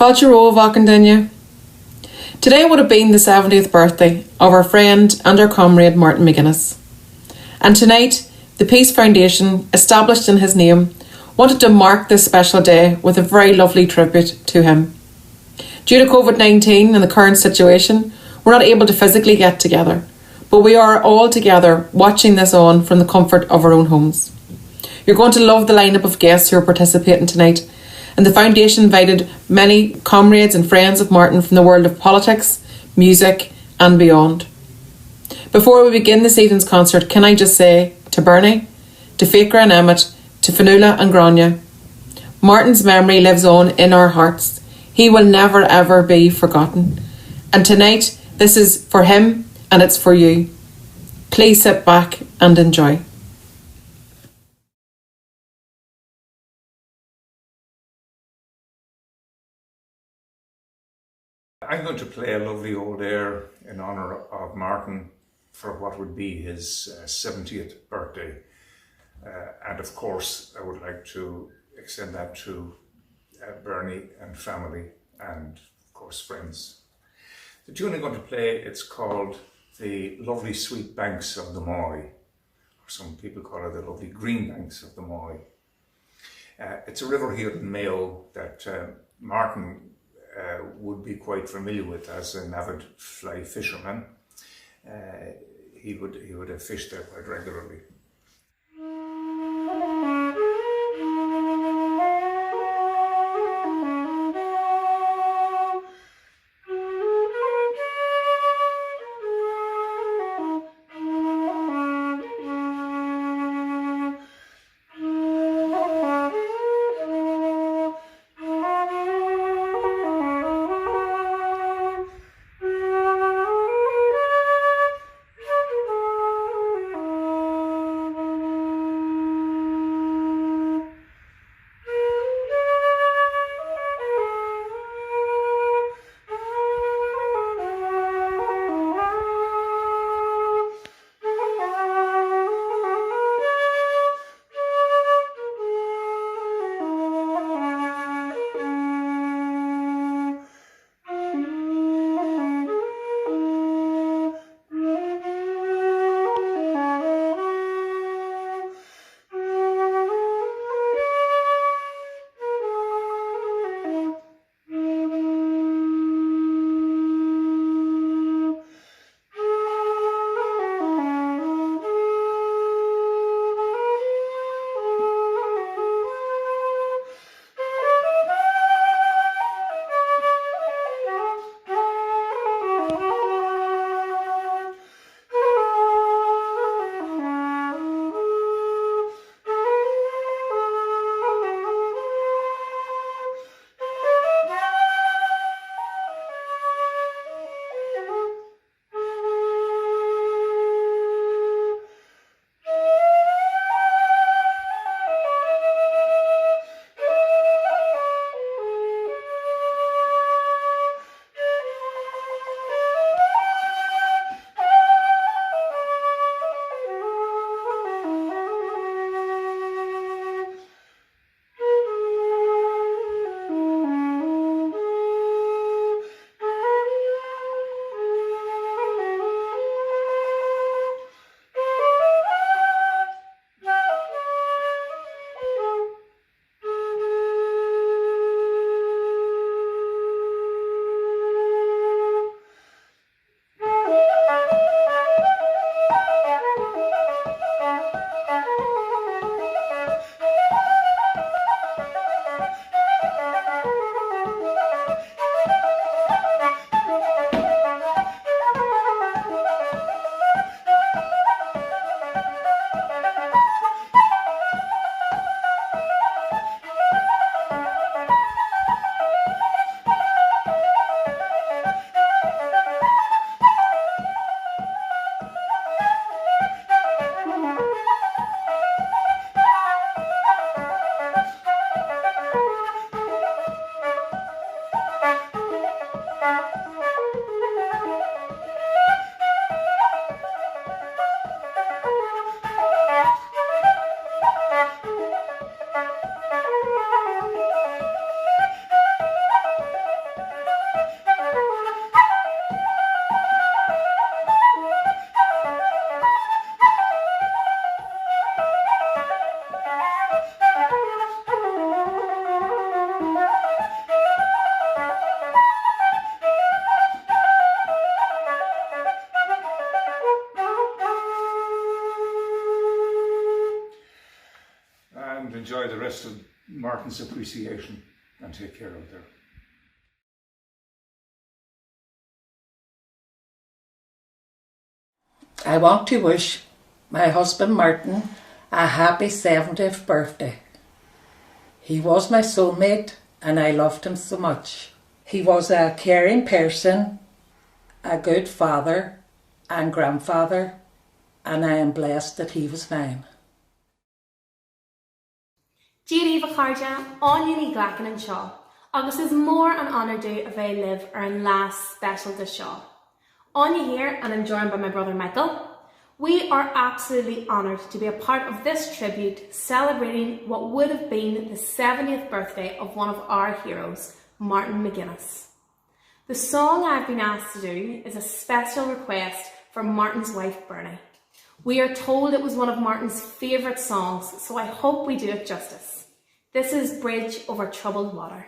Culture Rove Auchendinya. Today would have been the 70th birthday of our friend and our comrade Martin McGuinness. And tonight, the Peace Foundation, established in his name, wanted to mark this special day with a very lovely tribute to him. Due to COVID-19 and the current situation, we're not able to physically get together, but we are all together watching this on from the comfort of our own homes. You're going to love the lineup of guests who are participating tonight, and the Foundation invited many comrades and friends of Martin from the world of politics, music and beyond. Before we begin this evening's concert, can I just say to Bernie, to Fakra and Emmett, to Fanula and Grania, Martin's memory lives on in our hearts. He will never ever be forgotten. And tonight, this is for him and it's for you. Please sit back and enjoy. I'm going to play a lovely old air in honour of Martin for what would be his 70th birthday. And of course, I would like to extend that to Bernie and family and of course friends. The tune I'm going to play, it's called The Lovely Sweet Banks of the Moy, or some people call it the Lovely Green Banks of the Moy. It's a river here in Mayo that Martin would be quite familiar with as an avid fly fisherman. He would have fished there quite regularly. rest of Martin's appreciation, and take care out there. I want to wish my husband Martin a happy 70th birthday. He was my soulmate and I loved him so much. He was a caring person, a good father and grandfather, and I am blessed that he was mine. Díríomh Chairde, Áine Glachan an seo, agus is mór an honour dú a bheith live ar an last special de seo. Áine here, and I'm joined by my brother Michael. We are absolutely honoured to be a part of this tribute celebrating what would have been the 70th birthday of one of our heroes, Martin McGuinness. The song I've been asked to do is a special request from Martin's wife Bernie. We are told it was one of Martin's favourite songs, so I hope we do it justice. This is Bridge Over Troubled Water.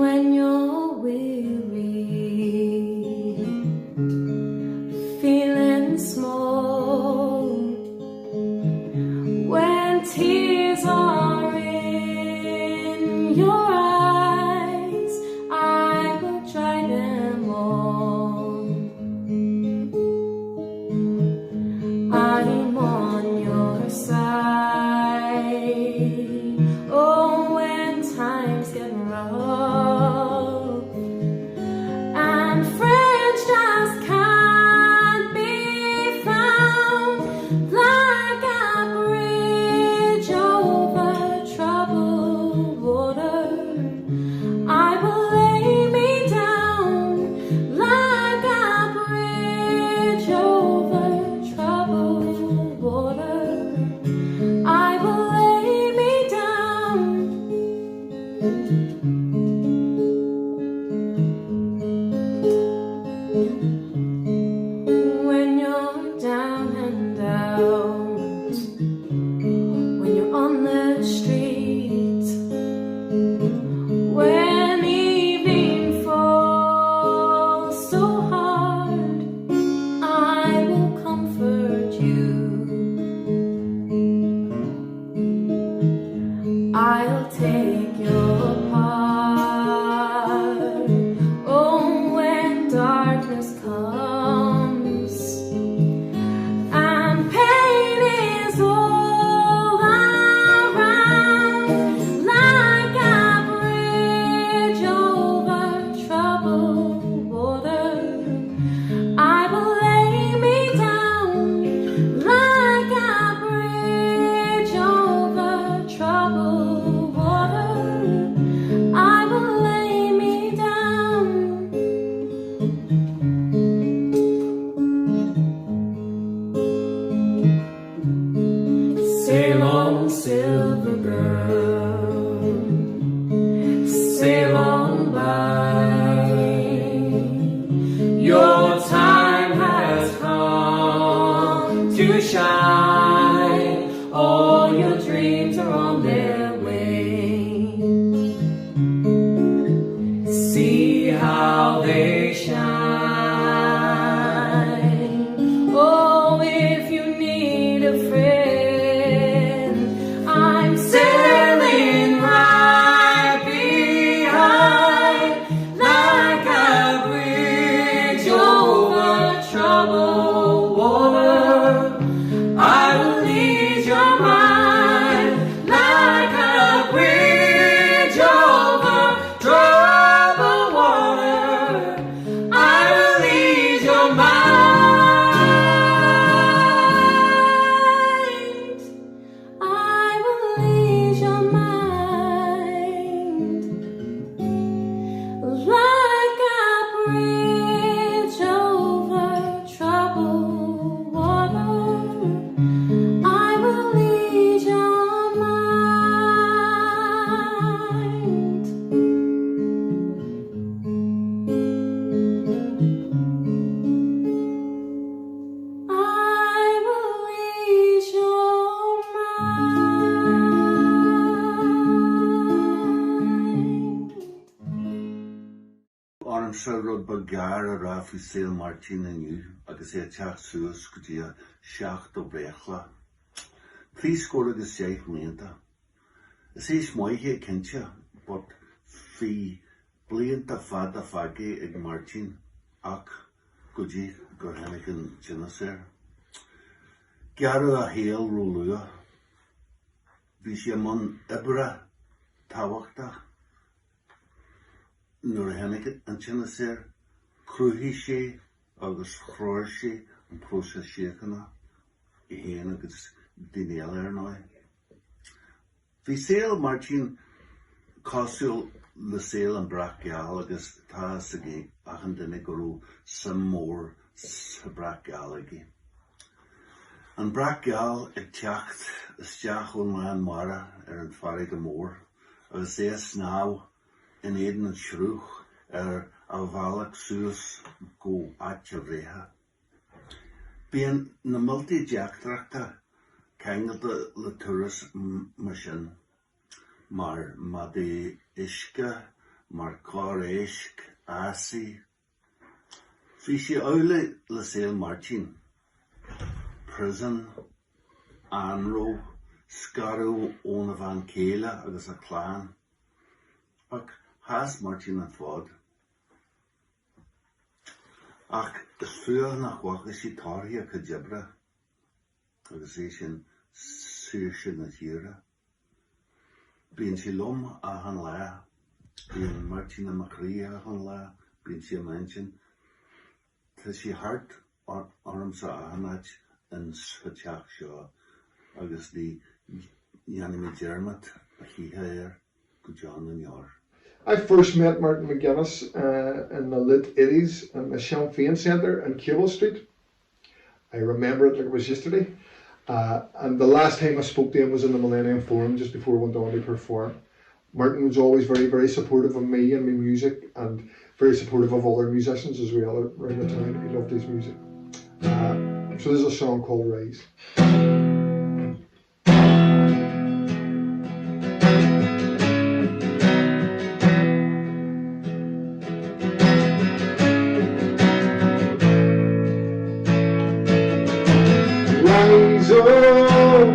When you're weary, feeling small, when tears are in your eyes, I will dry them all. I'm on your side. Oh, when times get rough and friends just can't be found, like a bridge over troubled water, I will lay me down. Like a bridge over troubled water, I will lay me down. When you're down and out, when you're on the street, when evening falls so hard, I will comfort you. I'll take your part. Oh, when darkness comes and pain is all around, like a bridge over troubled water, I will lay me down. Like a bridge over troubled water, I will lay me down. Sail on, silver girl, sail on by. Your time has come to shine. All your dreams are on their way. See how they shine. Oh, if you need a friend, I'm sailing right behind. Like a bridge over troubled water, I will lead your mind. Like Sa rud bagar a rafi Cyril Martin and you, agus teach suas go dtí seach do brechla. Please score agus seich mlínta. Is moithe cinse, but fi blianta fada fagi ag Martin ach go dtí gur hennigan jinnaséir. Gearú a héal rólua. Bhí sé man ibra táhachtach. Nuair a hennigan an jinnaséir cruthí sé agus chráir sé an prósa séachana I héan agus daoine eile ná. Bhí Cyril Martin cosúil le Cyril an brach geal agus tá sa gé ach an duine gurú Sim mór sa brach geal aige. An brach geal ag teacht isteach ón maith mara an farraig go mór agus snáb in éan an srúch a bhhealach suas go áite bhréthe. Bíonn na multi deachtrachta ceangailta le turas mar sin, mar madaí isce, mar cár éisc, ásaí. Bhí sé amhlaidh le Cyril Martin, prison, anró, scarú ón a bhain céile agus a chlán, ach has Martin an fád. Ach is fuair nach bhacha sí tarthaí a dibre, agus sin suair sin na tíre. Bíonn sí lom a an le, bíonn Martin McGuinness a an le, bíonn sí mention. Tá sí hart orm sa ahanat in sfateach seo, agus the Yanni Dermot a híthe go John and Yar. I first met Martin McGuinness in the late 80s in the Féin Centre in Cable Street. I remember it like it was yesterday. And the last time I spoke to him was in the Millennium Forum just before I went on to perform. Martin was always very, very supportive of me and my music and very supportive of other musicians as well around the town. He loved his music. So there's a song called Rise. Rise up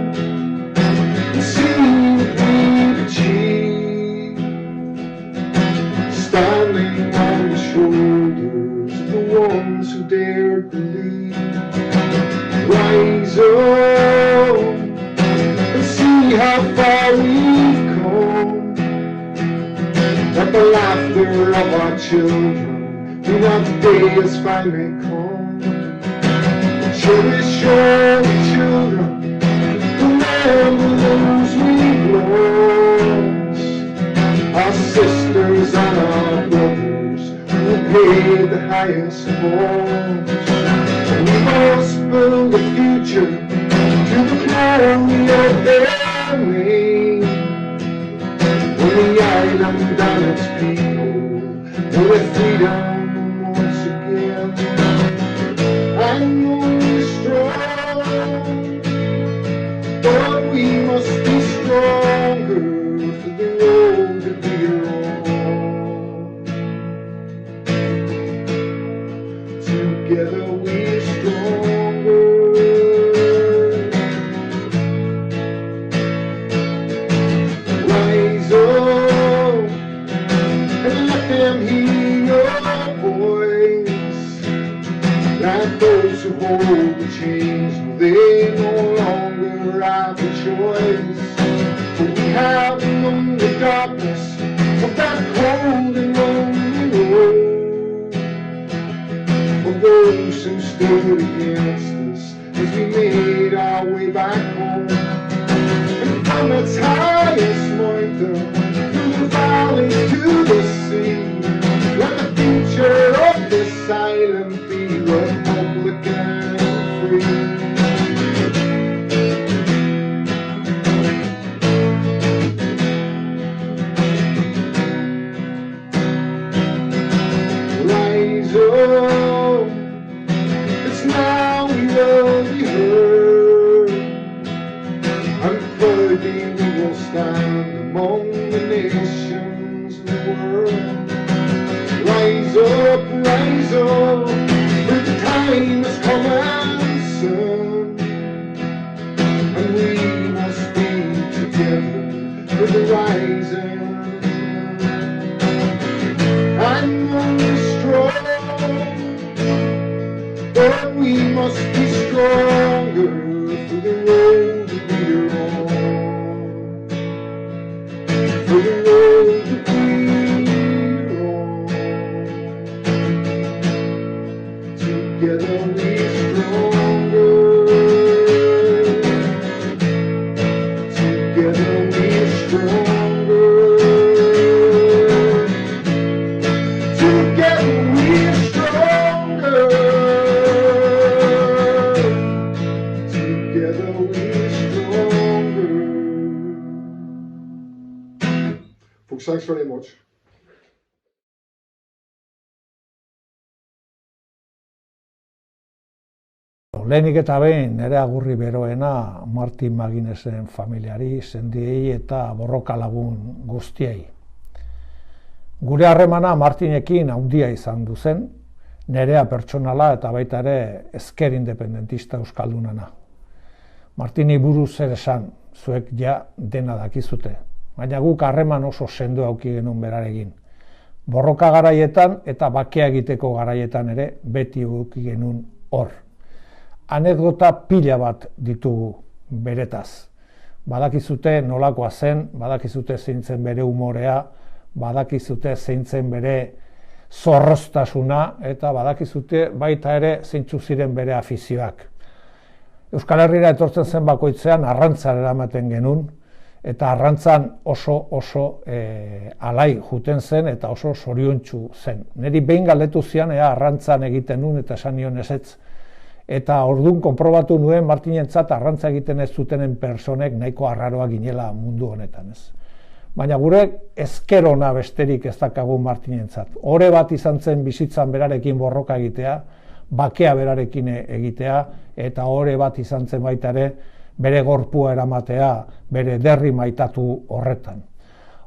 and see what we've achieved, standing on the shoulders of the ones who dared believe. Rise up and see how far we've come, that the laughter of our children when our day has finally come. Cherish all the children, remember those we've lost, our sisters and our brothers who paid the highest cost. And we must build a future to the glory of their name, when the island and its people know their freedom once again. I know but we must be stronger for the road that we are on. Together we're stronger. Rise up and let them hear your voice, like those who hold the chains. They no longer have a choice, but we have known the darkness of that cold and lonely road, of those who stood against us as we made our way back home. And from its highest mountain, through the valleys to the sea, let the future of this island be Republican and free. It's now we will be heard, and proudly we will stand among the nations of the world. Rise up is rising. I know we're strong, but we must be stronger for the road that we're on. For the road that we're on. Together we're stronger. Together we're stronger. Together we're stronger. Together we're stronger. Folks, thanks very much. Lehenik eta behin nire agurri beroena Martin McGuinnessen familiari, sendiei eta borroka lagun guztiei. Gure harremana Martinekin handia izan du zen, nerea pertsonala eta baita ere ezker independentista euskaldunana. Martini buruz zer esan, zuek ja dena dakizute, baina guk harreman oso sendo auki genuen berarekin. Borroka garaietan eta bakea egiteko garaietan ere beti eduki genuen hor. Anekdota pila bat ditugu beretaz. Badakizute nolakoa zen, badakizute zein zen bere umorea, badakizute zein zen bere zorroztasuna eta badakizute baita ere zeintzuk ziren bere afizioak. Euskal Herrira etortzen zen bakoitzean arrantzara eramaten genuen eta arrantzan oso alai juten zen eta oso zoriontsu zen. Neri behin galdetu zian ea arrantzan egiten nuen eta esan nion ezetz. Eta orduan konprobatu nuen Martinentzat arrantza egiten ez zutenen personek nahiko arraroa ginela mundu honetan, ez. Baina gure ezker ona besterik ez dakagu Martinentzat. Ore bat izan zen bizitzan berarekin borroka egitea, bakea berarekin egitea, eta ore bat izan zen baita ere bere gorpua eramatea, bere derri maitatu horretan.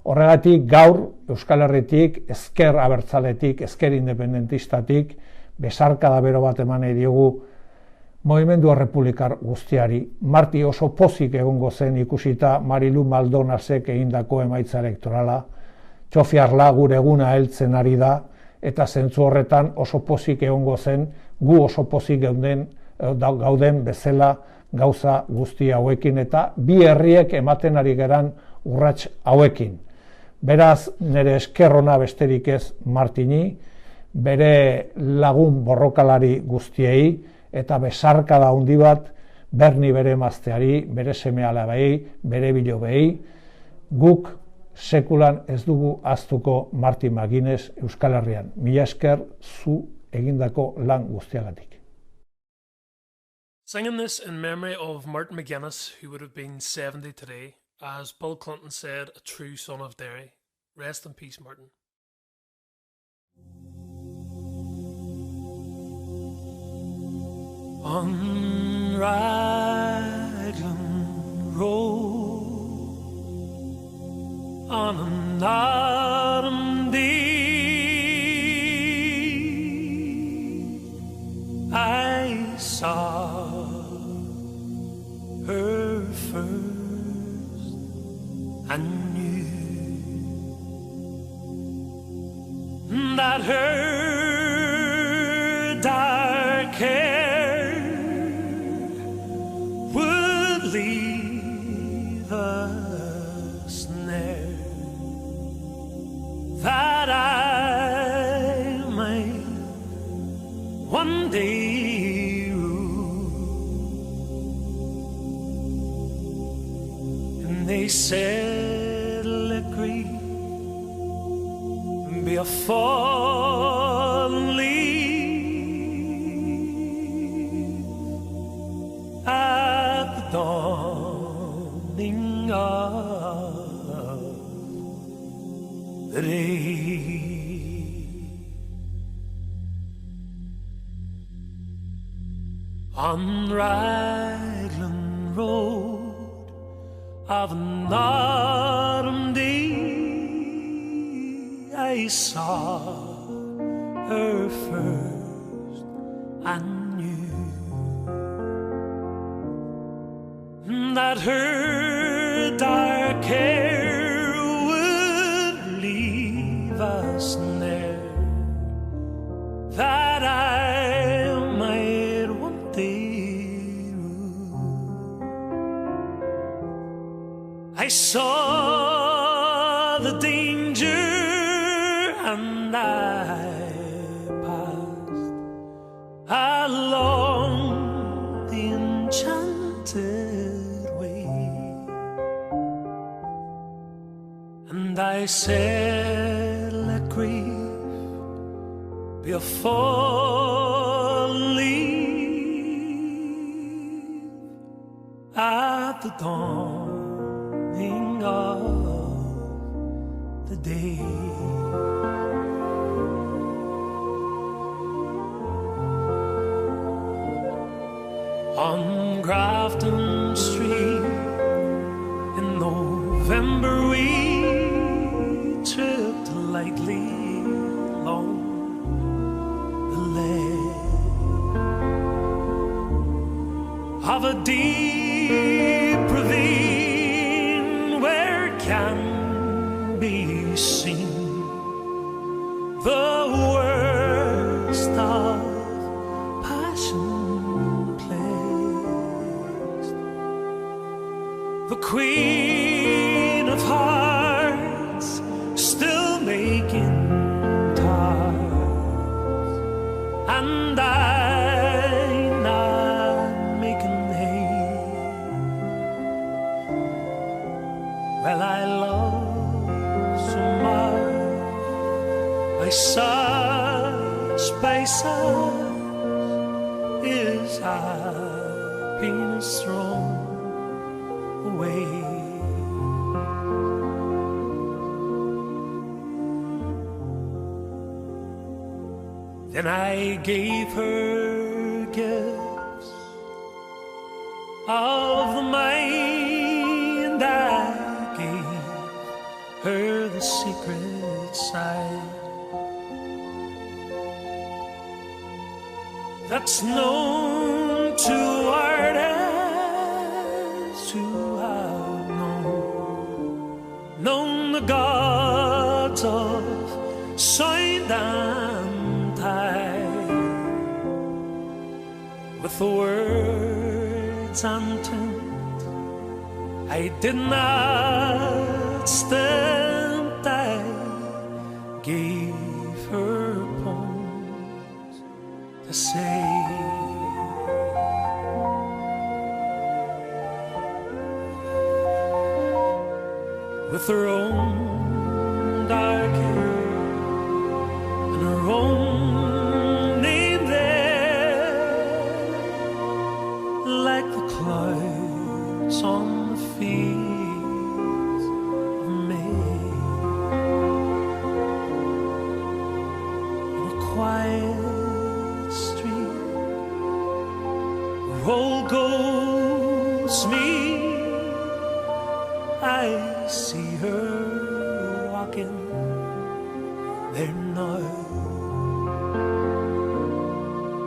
Horregatik gaur Euskal Herritik, ezker abertzaletik, ezker independentistatik, besarkada bero bat eman diogu Movimendu Errepublikar guztiari. Marti oso pozik egongo zen ikusita Marilu Maldonasek egindako emaitza elektorala. Txofiarla gure eguna heltzen ari da, eta zentzu horretan oso pozik egongo zen, gu oso pozik gauden bezala gauza guzti hauekin, eta bi herriek ematen ari geran urrats hauekin. Beraz, nire eskerrona besterik ez Martini, bere lagun borrokalari guztiei, eta besarkada handi bat Berni bere emazteari, bere seme-alabei, bere bilobei. Guk sekulan ez dugu ahaztuko Martin McGuinness Euskal Herrian. Mila esker zu egindako lan guztiagatik. Singing this in memory of Martin McGuinness, who would have been 70 today, as Bill Clinton said, a true son of Derry. Rest in peace, Martin. On Raglan Road, on an autumn day, I saw her first and knew that her dark hair that I might one day rule. And they said, let grief be a fallen leaf at the dawning of the day. On Raglan Road of an autumn day, I saw her first and knew that her dark hair I saw the danger and I passed along the enchanted way, and I said, let grief be a falling leaf at the dawning of the day. On Grafton Street in November we tripped lightly along the ledge of a deep ravine where can be seen the worst of passion. The Queen of Hearts still making tarts, and I not making hay. Well, I love so much, by such is happiness thrown away. Then I gave her gifts of the mind, I gave her the secret side that's known to artists who have known the gods of sound and tide, with the words and tint I did not stamp. I gave her poems to say. With her own dark hair and her own name there, like the clouds on the fields of May, in a quiet street where old goes me, I see her walking there now.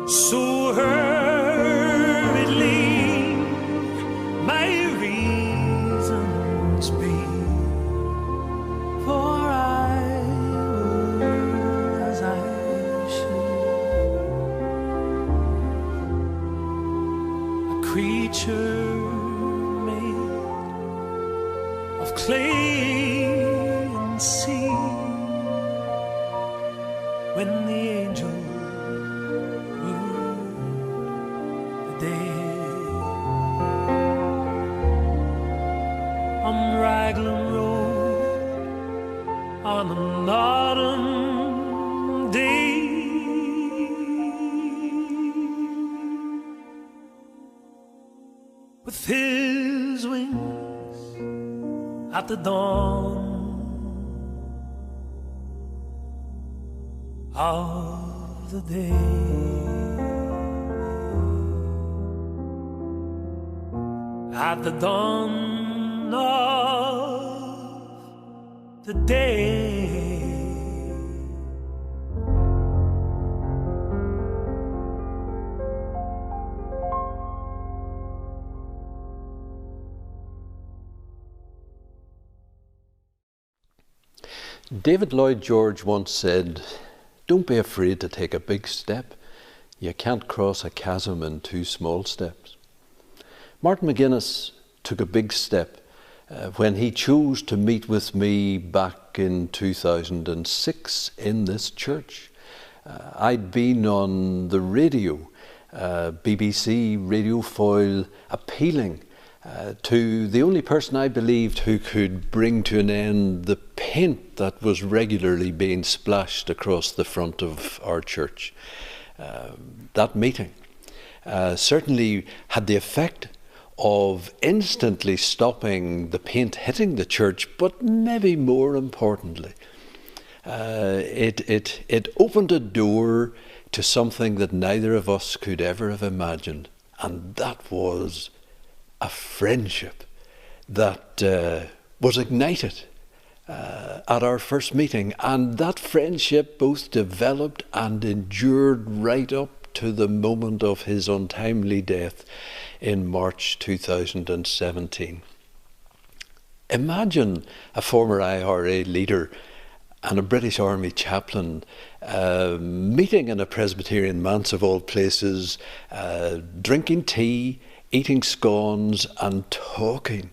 So hurriedly my reasons be, for I was as I should, a creature clay and sea, when the angel ruled the day. On Raglan Road on an autumn day, with his wings at the dawn of the day, at the dawn of the day. David Lloyd George once said, "Don't be afraid to take a big step. You can't cross a chasm in 2 small steps." Martin McGuinness took a big step when he chose to meet with me back in 2006 in this church. I'd been on the radio, BBC Radio Foyle, appealing to the only person I believed who could bring to an end the paint that was regularly being splashed across the front of our church. That meeting certainly had the effect of instantly stopping the paint hitting the church, but maybe more importantly, it opened a door to something that neither of us could ever have imagined, and that was a friendship that was ignited at our first meeting, and that friendship both developed and endured right up to the moment of his untimely death in March 2017. Imagine a former IRA leader and a British Army chaplain meeting in a Presbyterian manse of all places, drinking tea, eating scones and talking.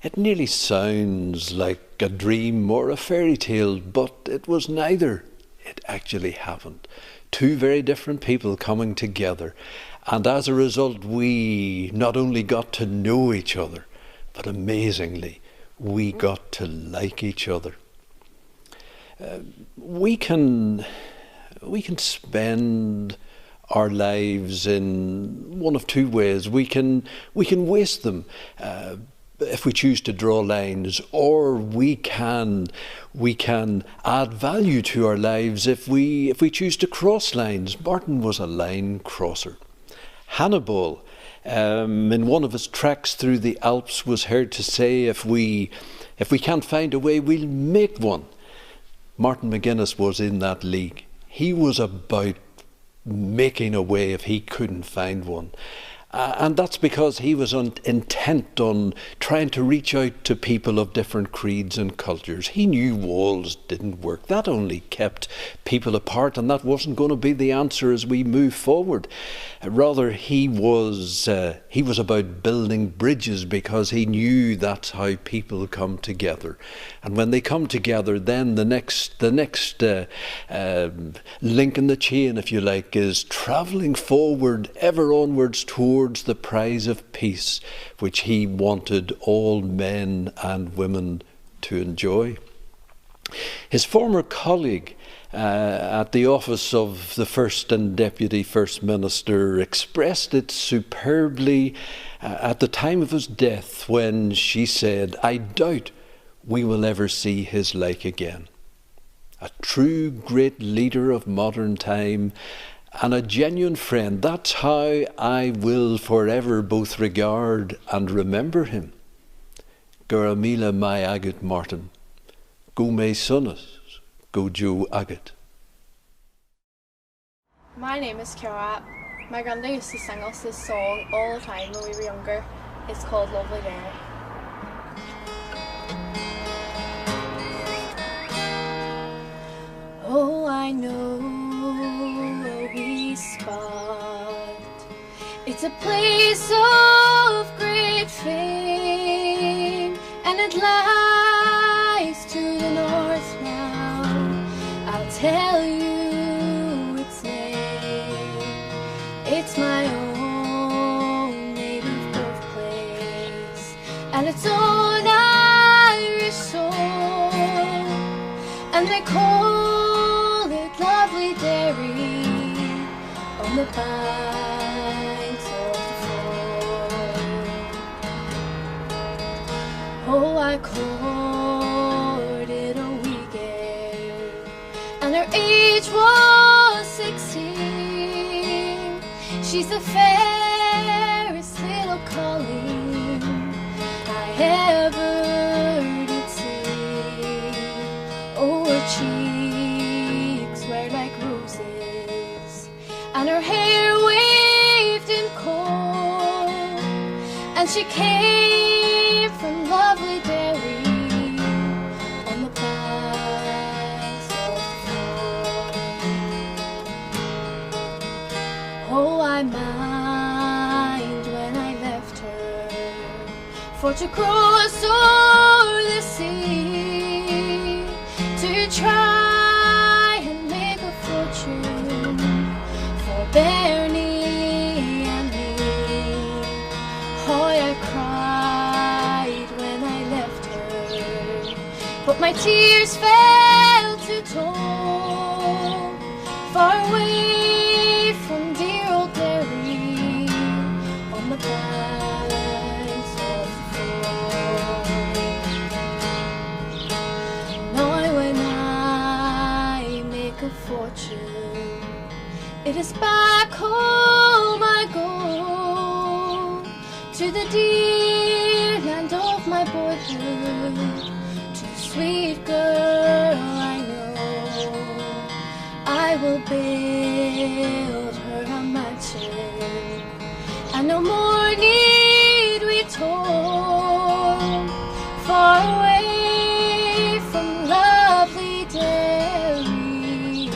It nearly sounds like a dream or a fairy tale, but it was neither. It actually happened. Two very different people coming together, and as a result we not only got to know each other, but amazingly we got to like each other. We can spend our lives in one of two ways. We can waste them if we choose to draw lines, or we can add value to our lives if we choose to cross lines. Martin was a line crosser. Hannibal, in one of his treks through the Alps, was heard to say, if we can't find a way, we'll make one. Martin McGuinness was in that league. He was about making a way if he couldn't find one. And that's because he was intent on trying to reach out to people of different creeds and cultures. He knew walls didn't work. That only kept people apart, and that wasn't going to be the answer as we move forward. Rather, he was about building bridges, because he knew that's how people come together. And when they come together, then the next link in the chain, if you like, is travelling forward, ever onwards towards the prize of peace, which he wanted all men and women to enjoy. His former colleague at the office of the First and Deputy First Minister expressed it superbly at the time of his death, when she said, "I doubt we will ever see his like again." A true great leader of modern time and a genuine friend. That's how I will forever both regard and remember him. Garamila mai agat Martin, go me sunnas, go jo agat. My name is Cara. My granddad used to sing us this song all the time when we were younger. It's called Lovely Day. Oh, I know a wee spot. It's a place of great fame, and it lies to the north now. I'll tell you its name. It's my own native birthplace, and its own Irish soul, and they call it Lovely Dairy on the banks of the Foyle. Oh, I courted a wee girl, and her age was 16. She's the fairest little colleen I ever did see. Oh, her cheeks were like roses, and her hair waved in cold, and she came from Lovely Dairy on the banks of the Foyle. Oh, I mind when I left her for to cross o'er the sea, to try and make a fortune for Bernie and me. Oh, I cried when I left her, but my tears fell to toll, far away from dear old Derry on the banks of the Forth. Now when I make a fortune, it is back home I go, to the dear land of my boyhood, to the sweet girl I know. I will build her a mansion, and no more need we toil, far away from lovely Derry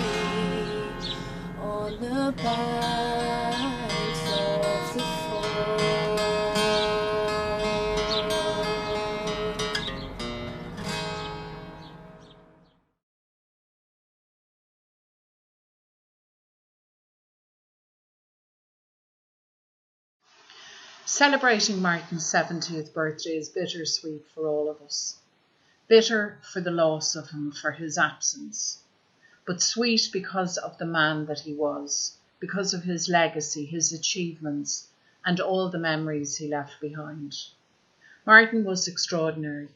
on the banks of the Forth. Celebrating Martin's 70th birthday is bittersweet for all of us. Bitter for the loss of him, for his absence, but sweet because of the man that he was, because of his legacy, his achievements, and all the memories he left behind. Martin was extraordinary,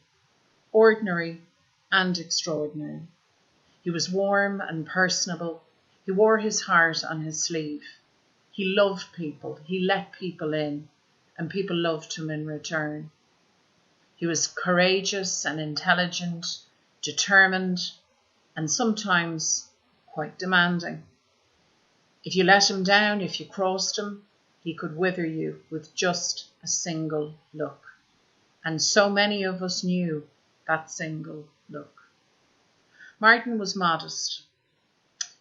ordinary and extraordinary. He was warm and personable. He wore his heart on his sleeve. He loved people. He let people in, and people loved him in return. He was courageous and intelligent, determined, and sometimes quite demanding. If you let him down, if you crossed him, he could wither you with just a single look. And so many of us knew that single look. Martin was modest.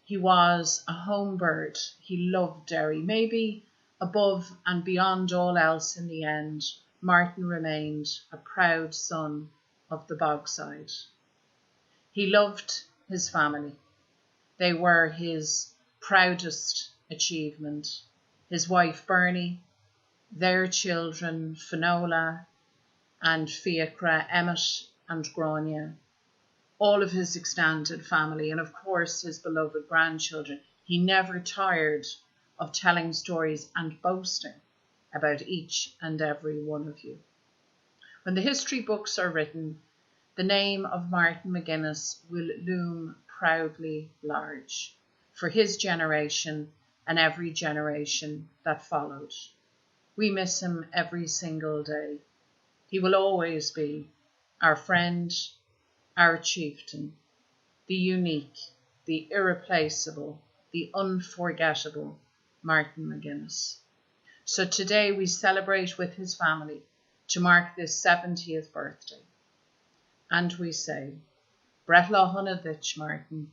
He was a home bird. He loved Derry. Maybe above and beyond all else in the end, Martin remained a proud son of the Bogside. He loved his family. They were his proudest achievement. His wife Bernie, their children Finola and Fiacra, Emmett and Grania, all of his extended family, and of course his beloved grandchildren. He never tired of telling stories and boasting about each and every one of you. When the history books are written, the name of Martin McGuinness will loom proudly large for his generation and every generation that followed. We miss him every single day. He will always be our friend, our chieftain, the unique, the irreplaceable, the unforgettable Martin McGuinness. So today we celebrate with his family to mark this 70th birthday. And we say, Brett Lahana Dich Martin,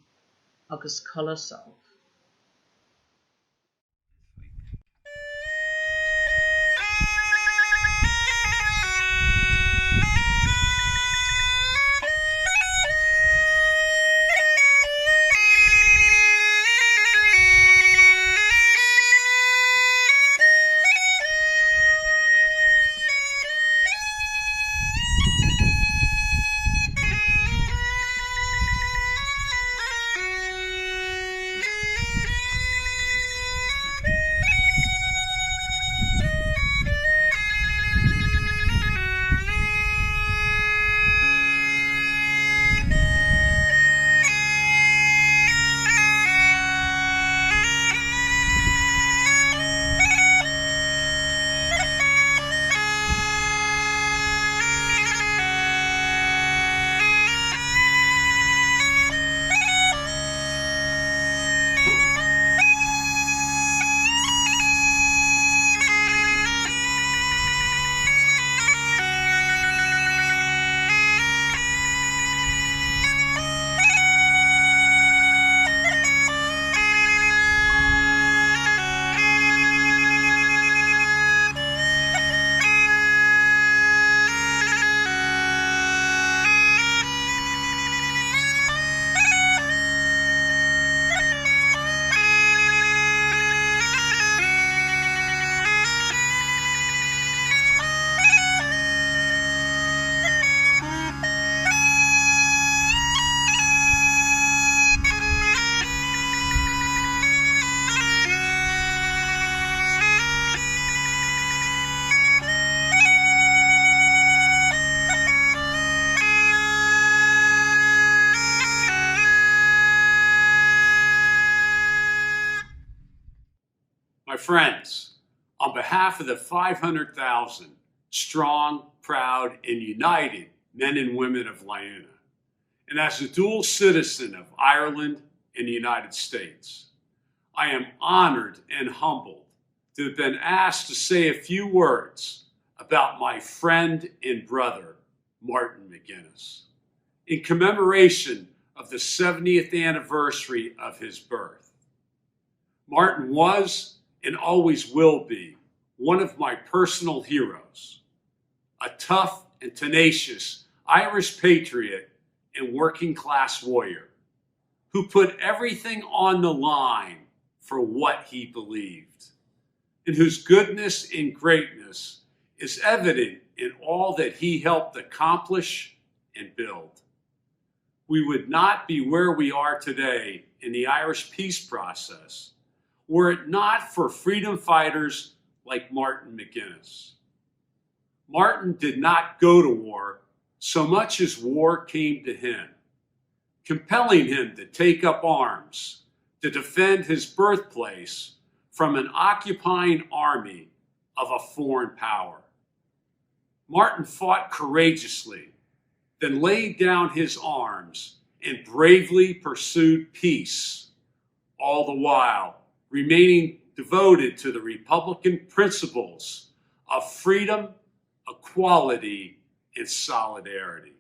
agus Culasol. My friends, on behalf of the 500,000 strong, proud, and united men and women of Liuna, and as a dual citizen of Ireland and the United States, I am honored and humbled to have been asked to say a few words about my friend and brother, Martin McGuinness, in commemoration of the 70th anniversary of his birth. Martin was and always will be one of my personal heroes, a tough and tenacious Irish patriot and working class warrior who put everything on the line for what he believed, and whose goodness and greatness is evident in all that he helped accomplish and build. We would not be where we are today in the Irish peace process were it not for freedom fighters like Martin McGuinness. Martin did not go to war so much as war came to him, compelling him to take up arms to defend his birthplace from an occupying army of a foreign power. Martin fought courageously, then laid down his arms and bravely pursued peace, all the while remaining devoted to the Republican principles of freedom, equality, and solidarity.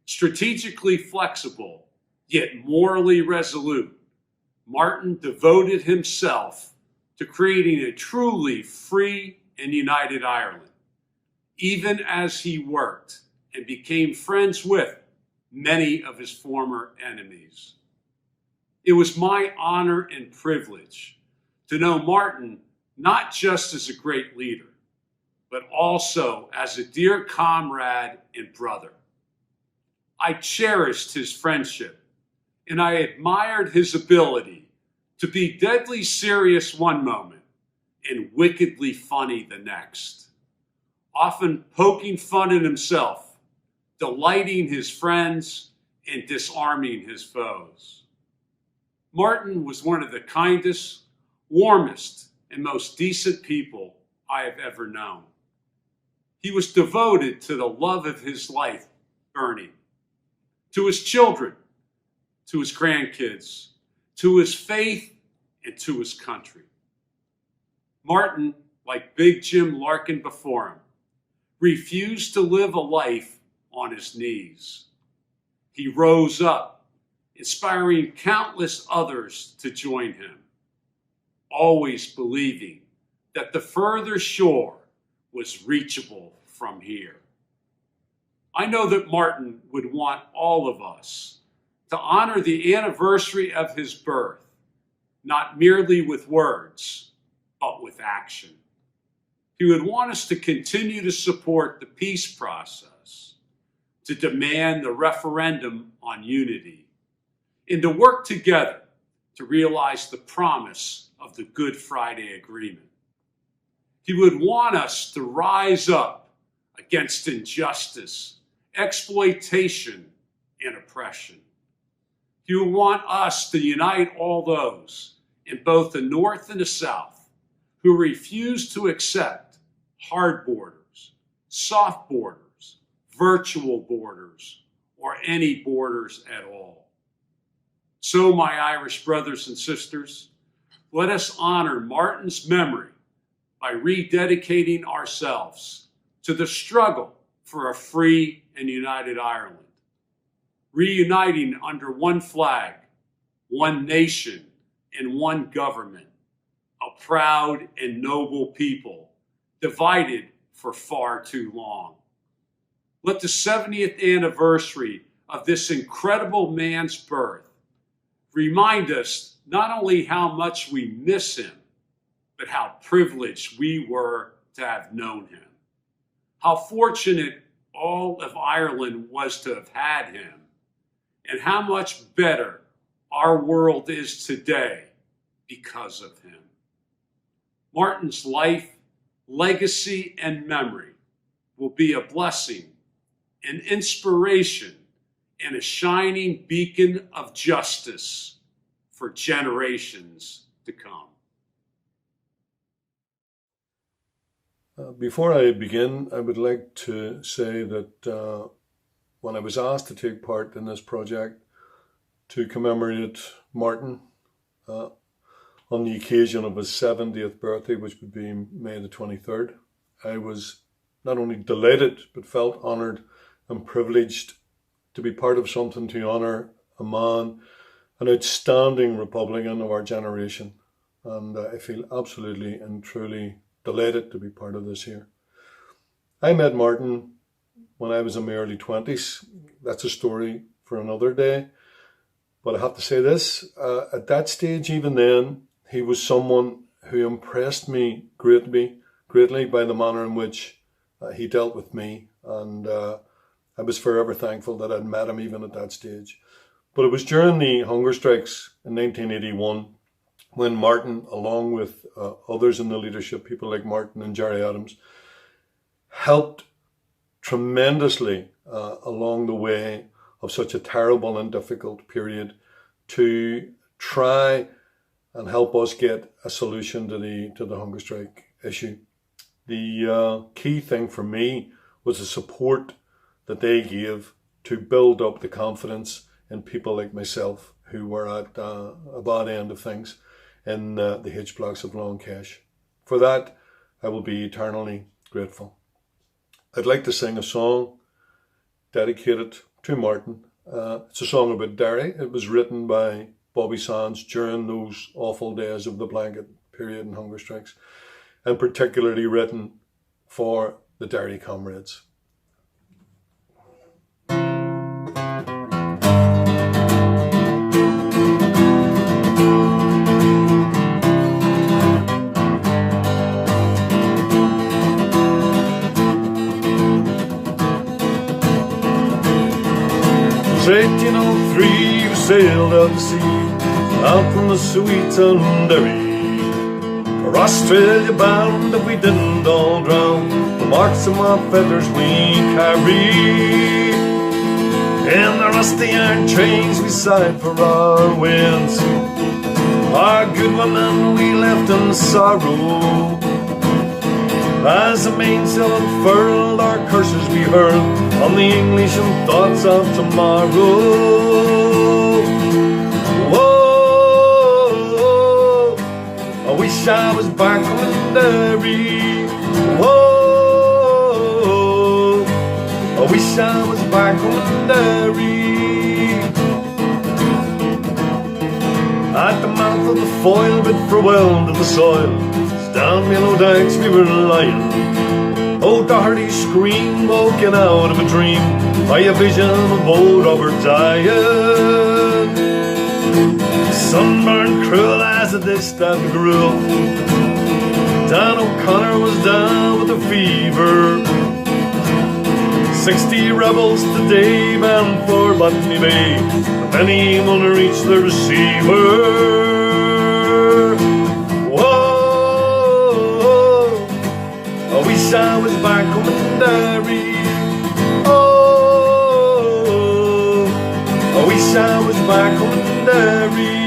Strategically flexible, yet morally resolute, Martin devoted himself to creating a truly free and united Ireland, even as he worked and became friends with many of his former enemies. It was my honor and privilege to know Martin not just as a great leader, but also as a dear comrade and brother. I cherished his friendship, and I admired his ability to be deadly serious one moment and wickedly funny the next, often poking fun at himself, delighting his friends, and disarming his foes. Martin was one of the kindest, warmest, and most decent people I have ever known. He was devoted to the love of his life burning, to his children, to his grandkids, to his faith, and to his country. Martin, like Big Jim Larkin before him, refused to live a life on his knees. He rose up, inspiring countless others to join him, always believing that the further shore was reachable from here. I know that Martin would want all of us to honor the anniversary of his birth, not merely with words, but with action. He would want us to continue to support the peace process, to demand the referendum on unity, and to work together to realize the promise of the Good Friday Agreement. He would want us to rise up against injustice, exploitation, and oppression. He would want us to unite all those in both the North and the South who refuse to accept hard borders, soft borders, virtual borders, or any borders at all. So, my Irish brothers and sisters, let us honor Martin's memory by rededicating ourselves to the struggle for a free and united Ireland, reuniting under one flag, one nation, and one government, a proud and noble people divided for far too long. Let the 70th anniversary of this incredible man's birth remind us not only how much we miss him, but how privileged we were to have known him. How fortunate all of Ireland was to have had him, and how much better our world is today because of him. Martin's life, legacy, and memory will be a blessing, an inspiration, and a shining beacon of justice for generations to come. Before I begin, I would like to say that when I was asked to take part in this project to commemorate Martin on the occasion of his 70th birthday, which would be May the 23rd, I was not only delighted, but felt honoured and privileged to be part of something to honour a man, an outstanding Republican of our generation. And I feel absolutely and truly delighted to be part of this here. I met Martin when I was in my early 20s. That's a story for another day. But I have to say this, at that stage, even then, he was someone who impressed me greatly by the manner in which he dealt with me. And I was forever thankful that I'd met him even at that stage. But it was during the hunger strikes in 1981 when Martin, along with others in the leadership, people like Martin and Jerry Adams, helped tremendously along the way of such a terrible and difficult period to try and help us get a solution to the hunger strike issue. The key thing for me was the support that they gave to build up the confidence in people like myself who were at a bad end of things in the H blocks of Long Kesh. For that, I will be eternally grateful. I'd like to sing a song dedicated to Martin. It's a song about Derry. It was written by Bobby Sands during those awful days of the blanket period and hunger strikes, and particularly written for the Derry comrades. It was 1803, we sailed out to sea, out from the sweet Derry. For Australia bound, if we didn't all drown, the marks of my feathers we carry. In the rusty iron chains we sighed for our winds, our good women we left in sorrow. As the mainsail unfurled, our curses we hurled on the English and thoughts of tomorrow. Whoa, I wish I was back on Derry. Whoa, I wish I was back on Derry. At the mouth of the Foyle, bid farewell to the soil. Down below dikes we were lying. Oh, Doherty screamed, woken out of a dream by a vision of old Robert dying. Sunburned cruel as the day stabbed gruel. Dan O'Connor was down with a fever. 60 rebels today bound for Botany Bay. Many won't reach the receiver. I was back home in Derry. Oh, I wish I was back home in Derry.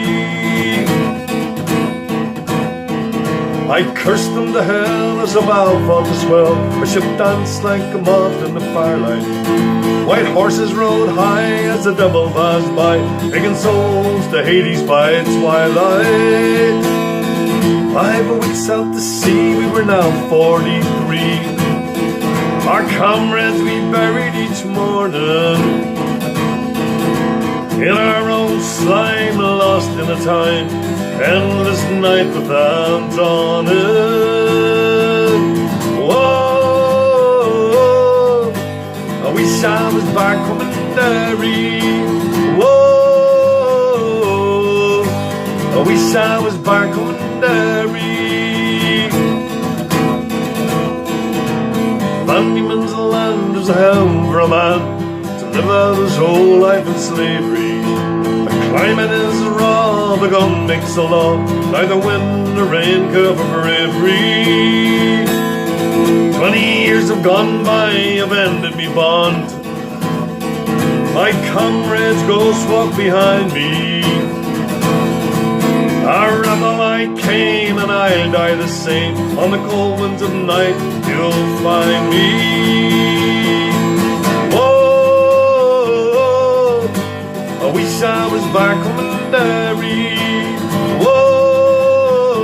I cursed them to hell as a bow fought to swell. My ship danced like a moth in the firelight. White horses rode high as the devil passed by, taking souls to Hades by its twilight. 5 weeks out to sea, we were now 43. Our comrades we buried each morning in our own slime, lost in a time, endless night without dawning. Whoa, I wish I was back home in Derry. Whoa, I wish I was back home in Derry. Monuments of land is a hell for a man to live out his whole life in slavery. The climate is raw, the gun makes the law, neither wind nor rain cover bravery. 20 years have gone by, have ended me bond. My comrades' ghosts walk behind me. Rather like Cain, and I'll die the same. On the cold winds of night, you'll find me. Whoa, I wish I was back on the dairy. Whoa,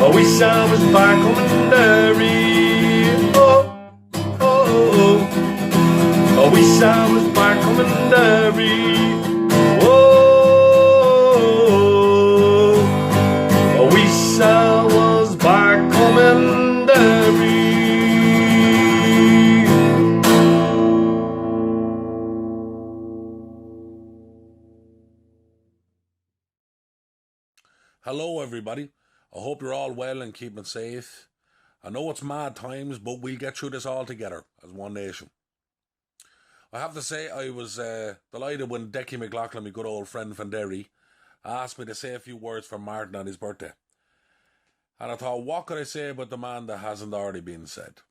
I wish I was back on the dairy. Oh, oh, oh, I wish I was back on the dairy. I was back coming Derry. Hello everybody, I hope you're all well and keeping safe. I know it's mad times, but we'll get through this all together as one nation. I have to say I was delighted when Decky McLaughlin, my good old friend from Derry, asked me to say a few words for Martin on his birthday. And I thought, what could I say about the man that hasn't already been said?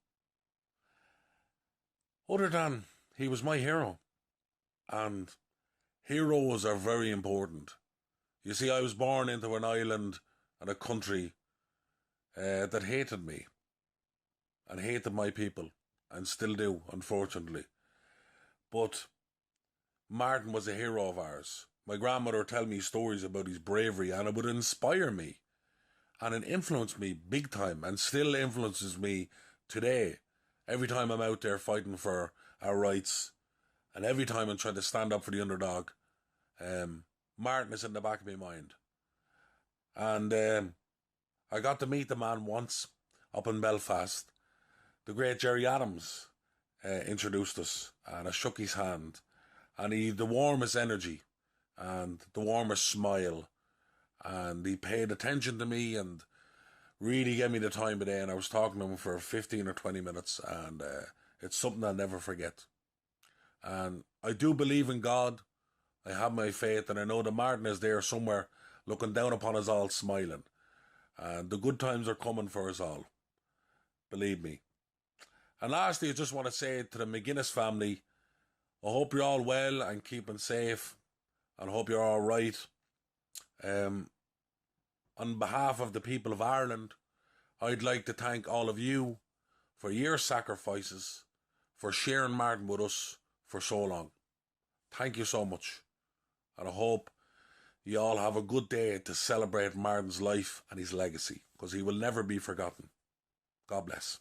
Other than he was my hero. And heroes are very important. You see, I was born into an island and a country that hated me. And hated my people. And still do, unfortunately. But Martin was a hero of ours. My grandmother would tell me stories about his bravery, and it would inspire me. And it influenced me big time and still influences me today. Every time I'm out there fighting for our rights and every time I'm trying to stand up for the underdog, Martin is in the back of my mind. And I got to meet the man once up in Belfast. The great Gerry Adams introduced us and I shook his hand. And he had the warmest energy and the warmest smile. And he paid attention to me and really gave me the time of day. And I was talking to him for 15 or 20 minutes. And it's something I'll never forget. And I do believe in God. I have my faith. And I know that Martin is there somewhere looking down upon us all smiling. And the good times are coming for us all. Believe me. And lastly, I just want to say to the McGuinness family, I hope you're all well and keeping safe. And I hope you're all right. On behalf of the people of Ireland, I'd like to thank all of you for your sacrifices, for sharing Martin with us for so long. Thank you so much. And I hope you all have a good day to celebrate Martin's life and his legacy, because he will never be forgotten. God bless.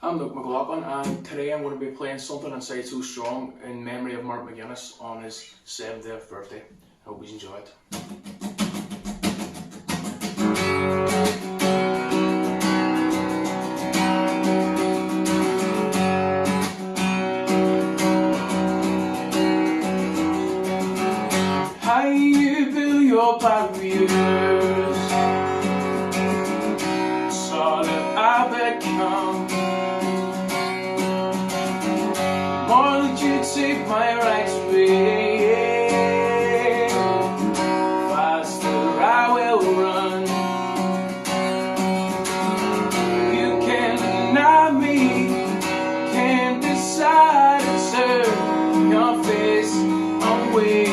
I'm Luke McLaughlin, and today I'm going to be playing Something Inside So Strong in memory of Martin McGuinness on his 70th birthday. I hope you enjoy it. How you build your barriers, saw that I become. More than you take my rights away, faster I will run. You can't deny me, can't decide to turn your face away.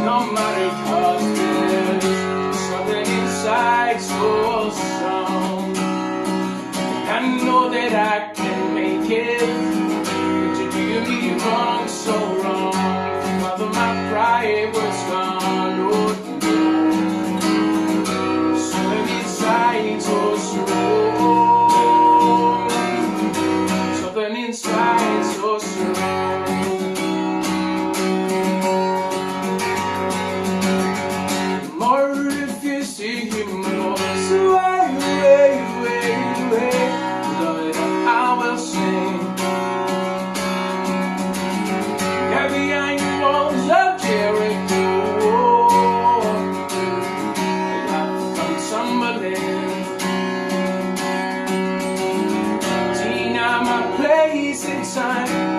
No matter, 'cause there's something inside so strong. I know that I can make it, but you do me wrong, so wrong. Father, my pride was gone, oh no. Something inside so strong. Something inside so strong.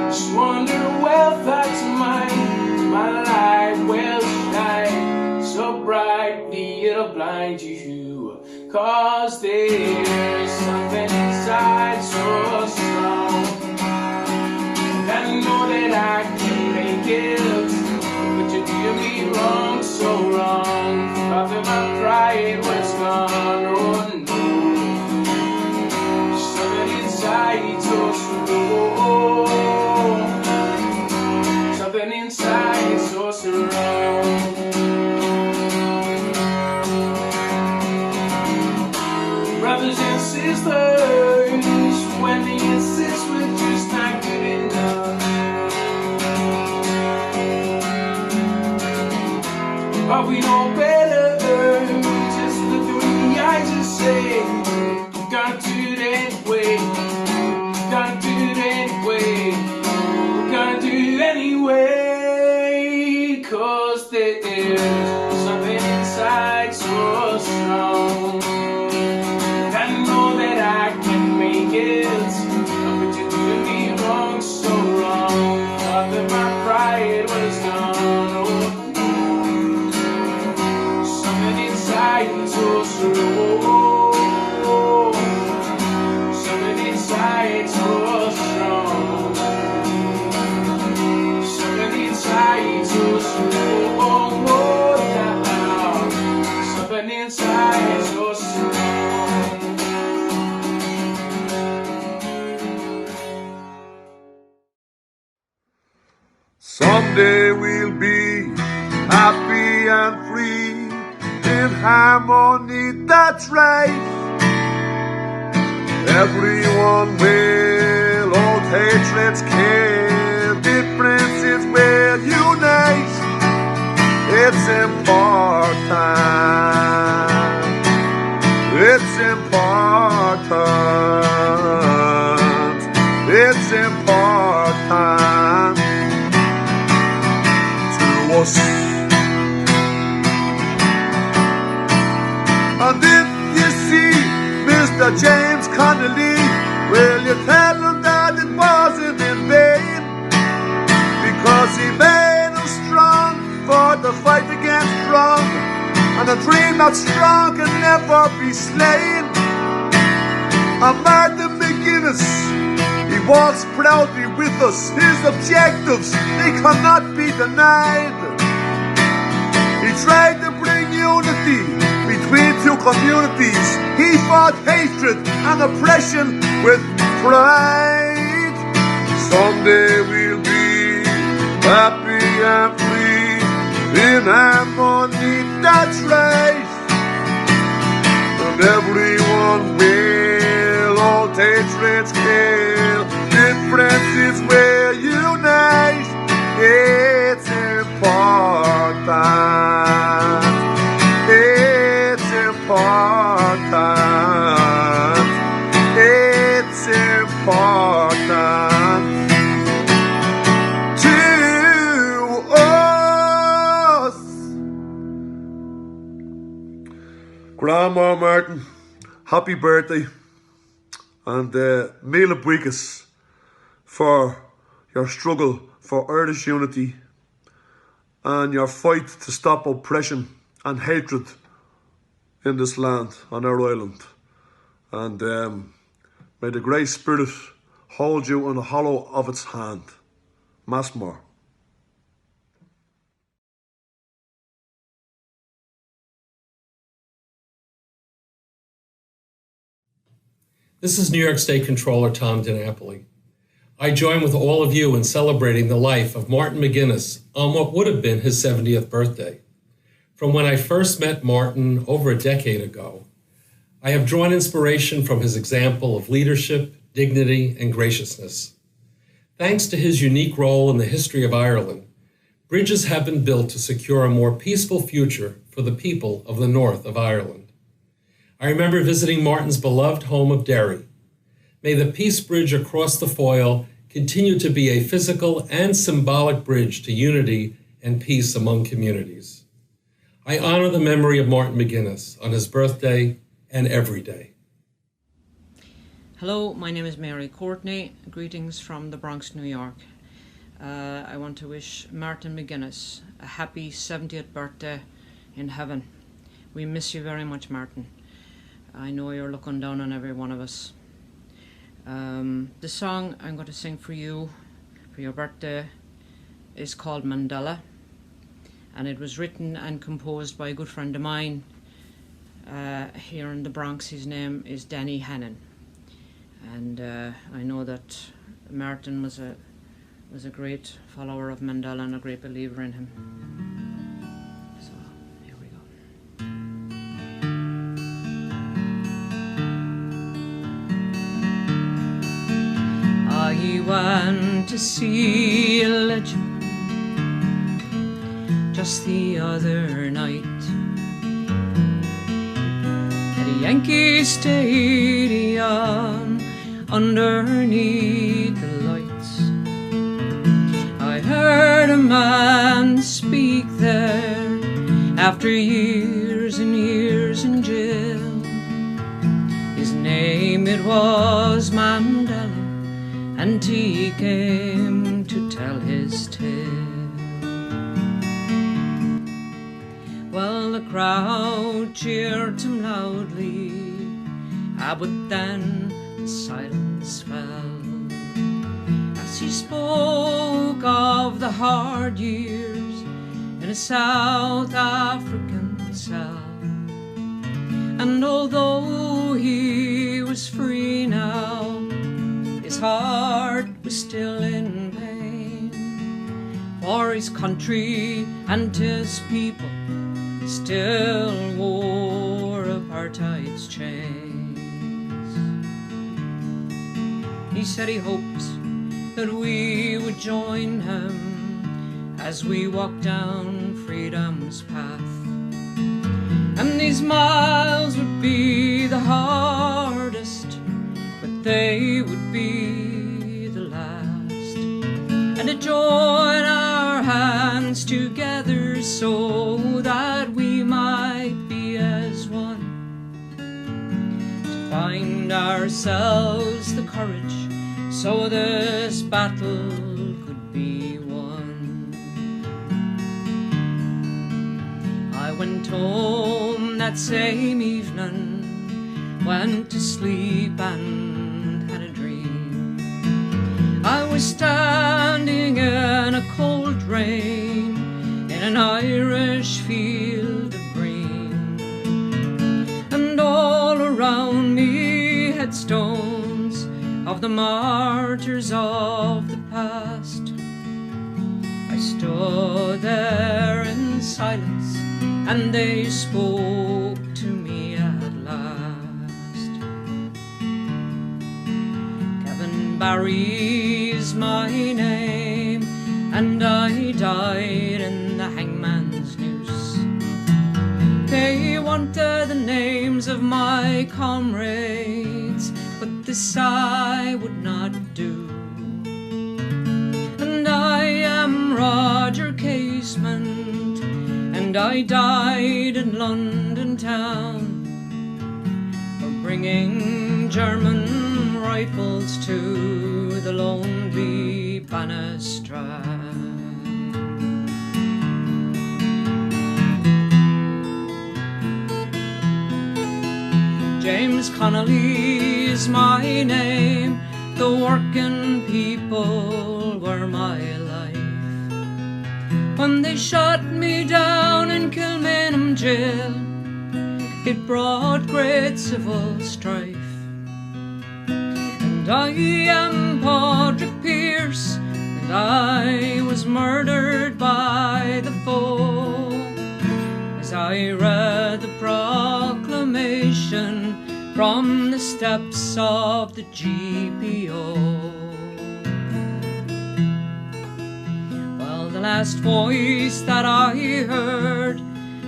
Just wonder where that's mine. My light will shine so brightly it'll blind you. 'Cause there's something inside so strong. And I know that I can make it, but you do me wrong, so wrong. thought that my pride was gone. Oh no, something inside so slow, something inside so strong. Brothers and sisters, when they insist we're just not good enough, but we know better. Just look through the eyes and say, you gotta do it anyway, you gotta do it anyway, you gotta do it anyway, 'cause there's something inside so strong. I know that I can make it, but you do me wrong, so wrong. Thought that my pride was gone. Oh, something inside so slow, something inside so strong, something inside so slow. Oh, now, something inside so strong. Someday we'll be happy and free in harmony, that's right. Everyone will, old hatreds kill, differences will unite. It's important, it's important, it's important to us. And if you see Mr. James Connolly, will you tell him that it wasn't in vain? Because he made us strong for the fight against wrong, and a dream that strong can never be slain. And Martin McGuinness, he walks proudly with us. His objectives, they cannot be denied. He tried to bring unity between two communities. He fought hatred and oppression with pride. Someday we'll be happy and free in harmony, that's right. And everyone will, all hatreds kill, differences will unite. It's important, it's important, it's important to us. Grandma Martin, happy birthday, and mille buigas for your struggle for Irish unity and your fight to stop oppression and hatred in this land, on our island. And may the Great Spirit hold you in the hollow of its hand. Mass more. This is New York State Controller Tom DiNapoli. I join with all of you in celebrating the life of Martin McGuinness on what would have been his 70th birthday. From when I first met Martin over a decade ago, I have drawn inspiration from his example of leadership, dignity, and graciousness. Thanks to his unique role in the history of Ireland, bridges have been built to secure a more peaceful future for the people of the north of Ireland. I remember visiting Martin's beloved home of Derry. May the Peace Bridge across the Foyle continue to be a physical and symbolic bridge to unity and peace among communities. I honor the memory of Martin McGuinness on his birthday and every day. Hello, my name is Mary Courtney. Greetings from the Bronx, New York. I want to wish Martin McGuinness a happy 70th birthday in heaven. We miss you very much, Martin. I know you're looking down on every one of us. The song I'm going to sing for you for your birthday is called Mandela, and it was written and composed by a good friend of mine here in the Bronx. His name is Danny Hannon, and I know that Martin was a great follower of Mandela and a great believer in him. So here we go. I went to see a legend just the other night at a Yankee Stadium underneath the lights. I heard a man speak there after years and years in jail. His name, it was Mandela, and he came to tell his tale. Well, the crowd cheered him loudly, but then the silence fell as he spoke of the hard years in a South African cell. And although he was free now, his heart was still in pain, for his country and his people still wore apartheid's chains. He said he hoped that we would join him as we walk down freedom's path, and these miles would be the hardest, but they would be the last, and to join our hands together so that we might be as one, to find ourselves the courage so this battle could be won. I went home that same evening, went to sleep and had a dream. I was standing in a cold rain in an Irish field of green, and all around me headstones of the martyrs of the past. I stood there in silence, and they spoke to me at last. Kevin Barry's my name, and I died in the hangman's noose. They wanted the names of my comrades, but this I would not do. And I am Roger Casement, and I died in London town for bringing German rifles to the lonely Bannistrand. James Connolly is my name, the working people were my life. When they shot me down in Kilmainham jail, it brought great civil strife. And I am Padraig Pearse, and I was murdered by the foe, as I read the proclamation from the steps of the GPO. Well, the last voice that I heard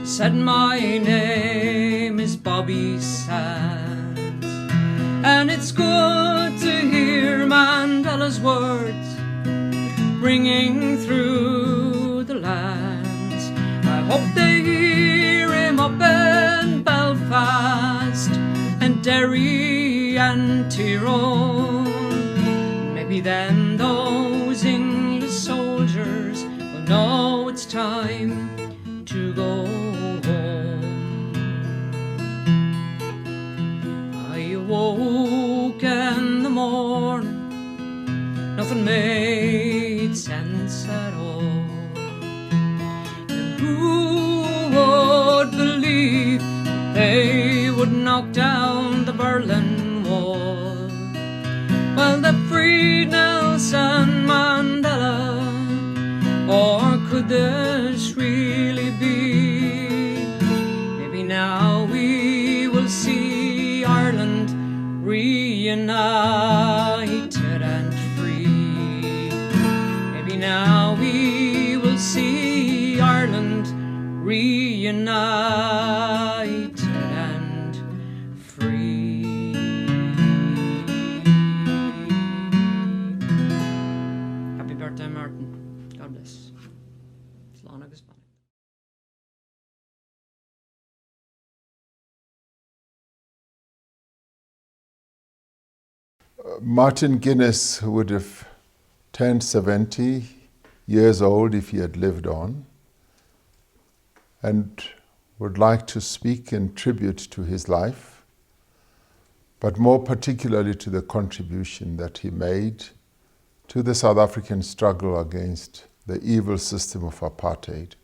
said my name is Bobby Sands, and it's good to hear Mandela's words ringing through the lands. I hope they hear him up in Belfast and Derry and Tyrone. Maybe then those English soldiers will know it's time to go home. I awoke in the morning, nothing made sense at all. The Who would believe they would knock down the Berlin Wall? Well, they freed Nelson Mandela, or could this really be? Maybe now we will see Ireland reunited and free. Maybe now we will see Ireland reunited and free. Happy birthday, Martin. God bless. Slán agus bana. Martin McGuinness would have turned 70 years old if he had lived on, and would like to speak in tribute to his life, but more particularly to the contribution that he made to the South African struggle against the evil system of apartheid.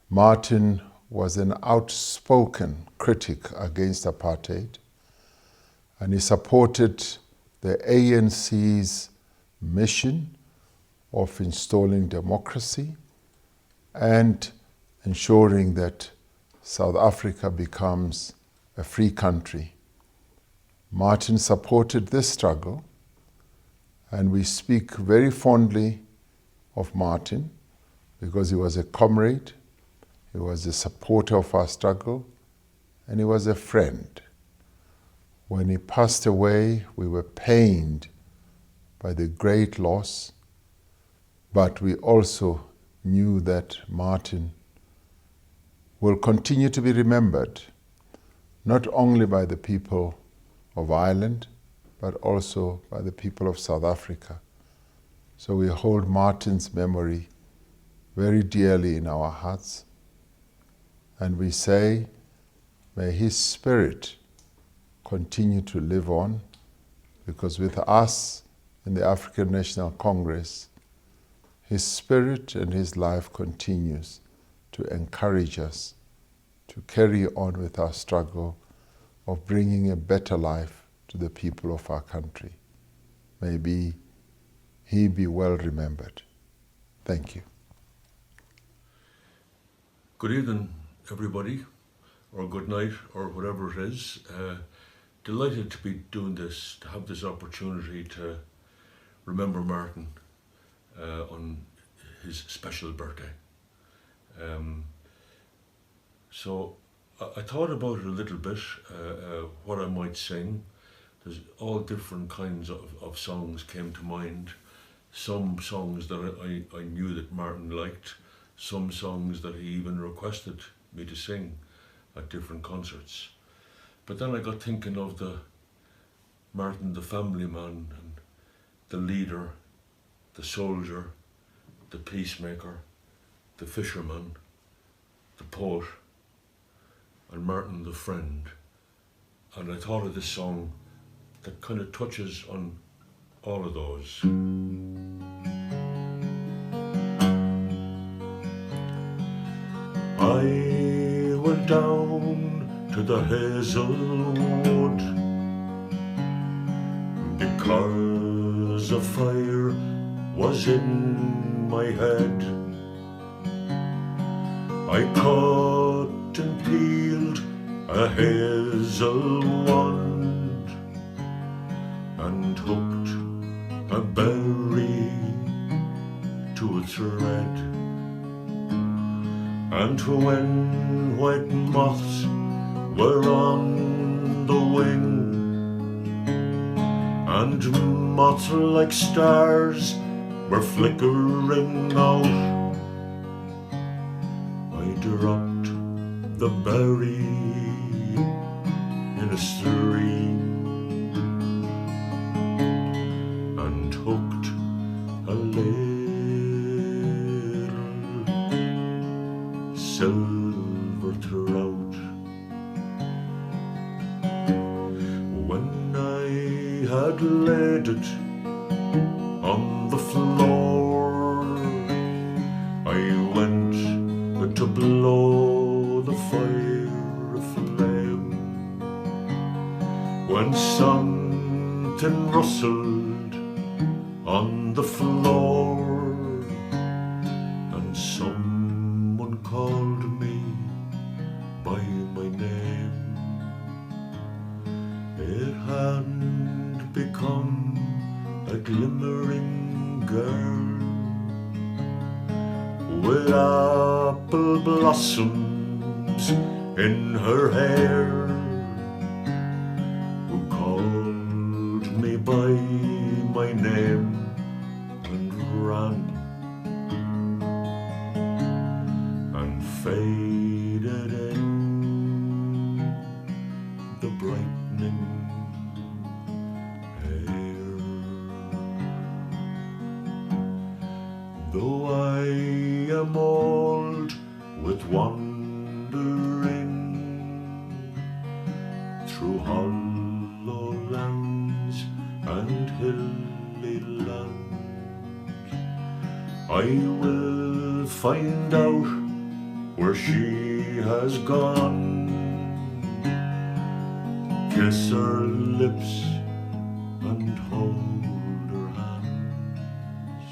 Martin was an outspoken critic against apartheid, and he supported the ANC's mission of installing democracy and ensuring that South Africa becomes a free country. Martin supported this struggle, and we speak very fondly of Martin because he was a comrade, he was a supporter of our struggle, and he was a friend. When he passed away, we were pained by the great loss, but we also knew that Martin will continue to be remembered, not only by the people of Ireland, but also by the people of South Africa. So we hold Martin's memory very dearly in our hearts, and we say, may his spirit continue to live on, because with us in the African National Congress, his spirit and his life continues to encourage us to carry on with our struggle of bringing a better life to the people of our country. May he be well remembered. Thank you. Good evening, everybody, or good night, or whatever it is. Delighted to be doing this, to have this opportunity to remember Martin on his special birthday. So I thought about it a little bit, what I might sing. There's all different kinds of songs came to mind. Some songs that I knew that Martin liked, some songs that he even requested me to sing at different concerts. But then I got thinking of the Martin, the family man, and the leader, the soldier, the peacemaker, the fisherman, the poet, and Martin, the friend. And I thought of this song that kind of touches on all of those. I went down to the hazelwood because a fire was in my head. I cut and peeled a hazel wand and hooked a berry to a thread. And when white moths were on the wing and moths like stars were flickering out, I dropped the berry in a stream and hooked a little silver trout. When I had laid it on the floor, I went the floor, and someone called me by my name. It hadn't become a glimmering girl with apple blossoms in her hair, who called me by my name and ran and faded in the brightening air. Though I am old with wandering through hollow lands and hilly land, I will find out where she has gone, kiss her lips and hold her hands,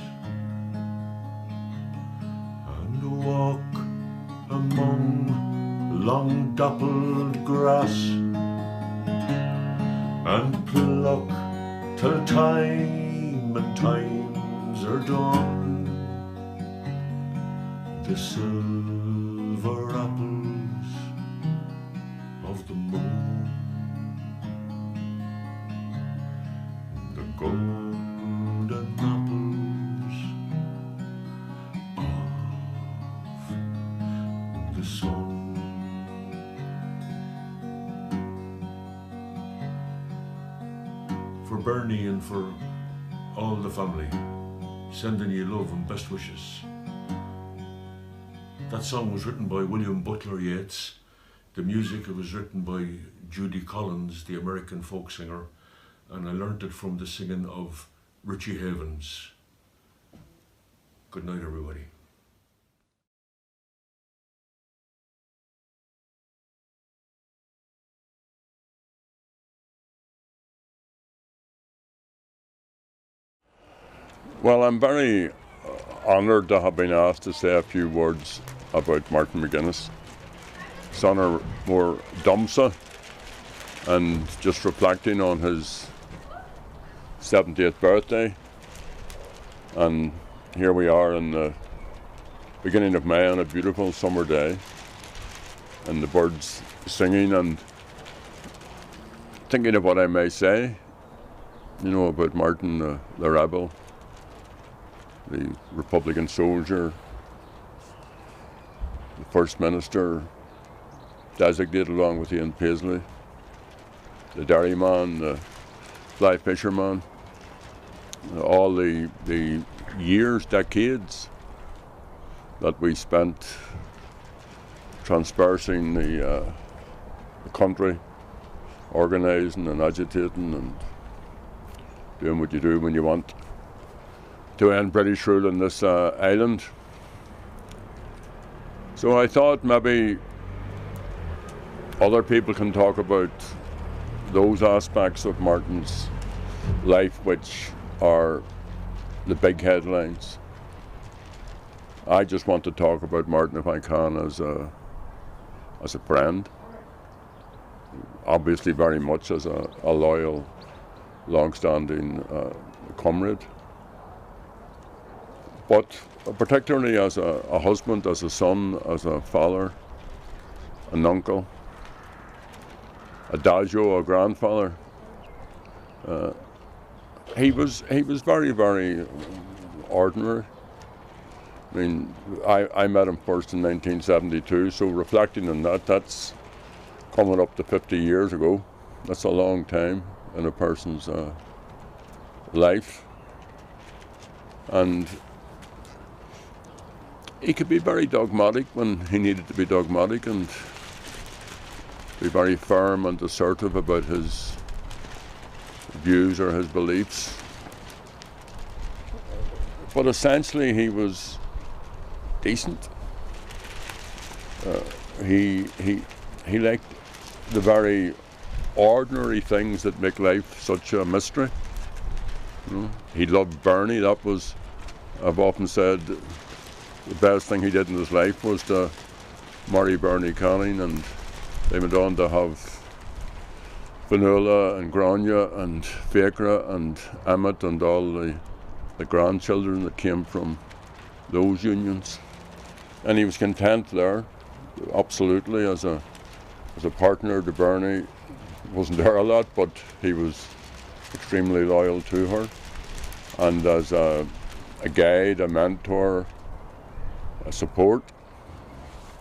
and walk among long dappled grass, and pluck till time and times are done the silver apples of the moon, the golden apples of the sun. For Bernie and for all the family, sending you love and best wishes. That song was written by William Butler Yeats. The music was written by Judy Collins, the American folk singer, and I learnt it from the singing of Richie Havens. Good night, everybody. Well, I'm very honoured to have been asked to say a few words about Martin McGuinness. Son of Moore Dempsey, and just reflecting on his 70th birthday. And here we are in the beginning of May on a beautiful summer day, and the birds singing, and thinking of what I may say, you know, about Martin, the rebel, the Republican soldier, the First Minister, designated along with Ian Paisley, the dairyman, the fly fisherman, all the years, decades that we spent transversing the country, organising and agitating and doing what you do when you want to end British rule on this island. So I thought maybe other people can talk about those aspects of Martin's life which are the big headlines. I just want to talk about Martin, if I can, as a friend, obviously very much as a loyal, long-standing comrade, but particularly as a husband, as a son, as a father, an uncle, a dajo, a grandfather. He was very, very ordinary. I mean, I met him first in 1972, so reflecting on that, that's coming up to 50 years ago. That's a long time in a person's life. And he could be very dogmatic when he needed to be dogmatic, and be very firm and assertive about his views or his beliefs. But essentially he was decent. He liked the very ordinary things that make life such a mystery. You know? He loved Bernie. That was, I've often said, the best thing he did in his life was to marry Bernie Canning, and they went on to have Vanilla and Grania and Fakra and Emmett and all the grandchildren that came from those unions. And he was content there, absolutely, as a partner to Bernie. Wasn't there a lot, but he was extremely loyal to her. And as a guide, a mentor, a support,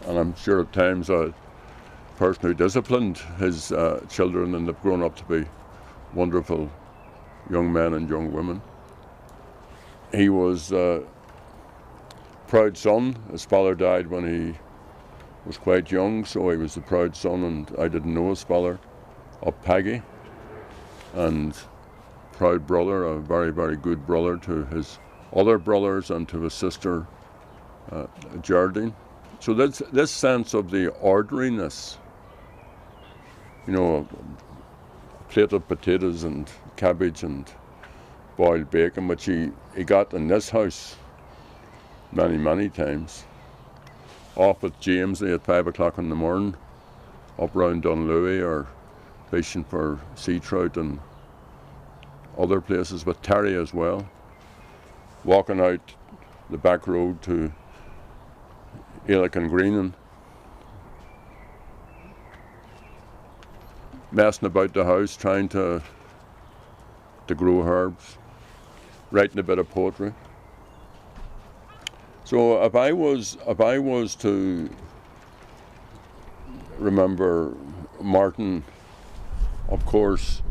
and I'm sure at times a person who disciplined his children, and they've grown up to be wonderful young men and young women. He was a proud son. His father died when he was quite young, so he was the proud son, and I didn't know his father, Otegi, and proud brother, a very, very good brother to his other brothers and to his sister, Geraldine. So this sense of the ordinariness, you know, a plate of potatoes and cabbage and boiled bacon, which he got in this house many, many times. Off with James at 5 o'clock in the morning, up round Dunlewy or fishing for sea trout and other places, with Terry as well. Walking out the back road to Ailic and Greenan, messing about the house, trying to grow herbs, writing a bit of poetry. So if I was to remember Martin, of course,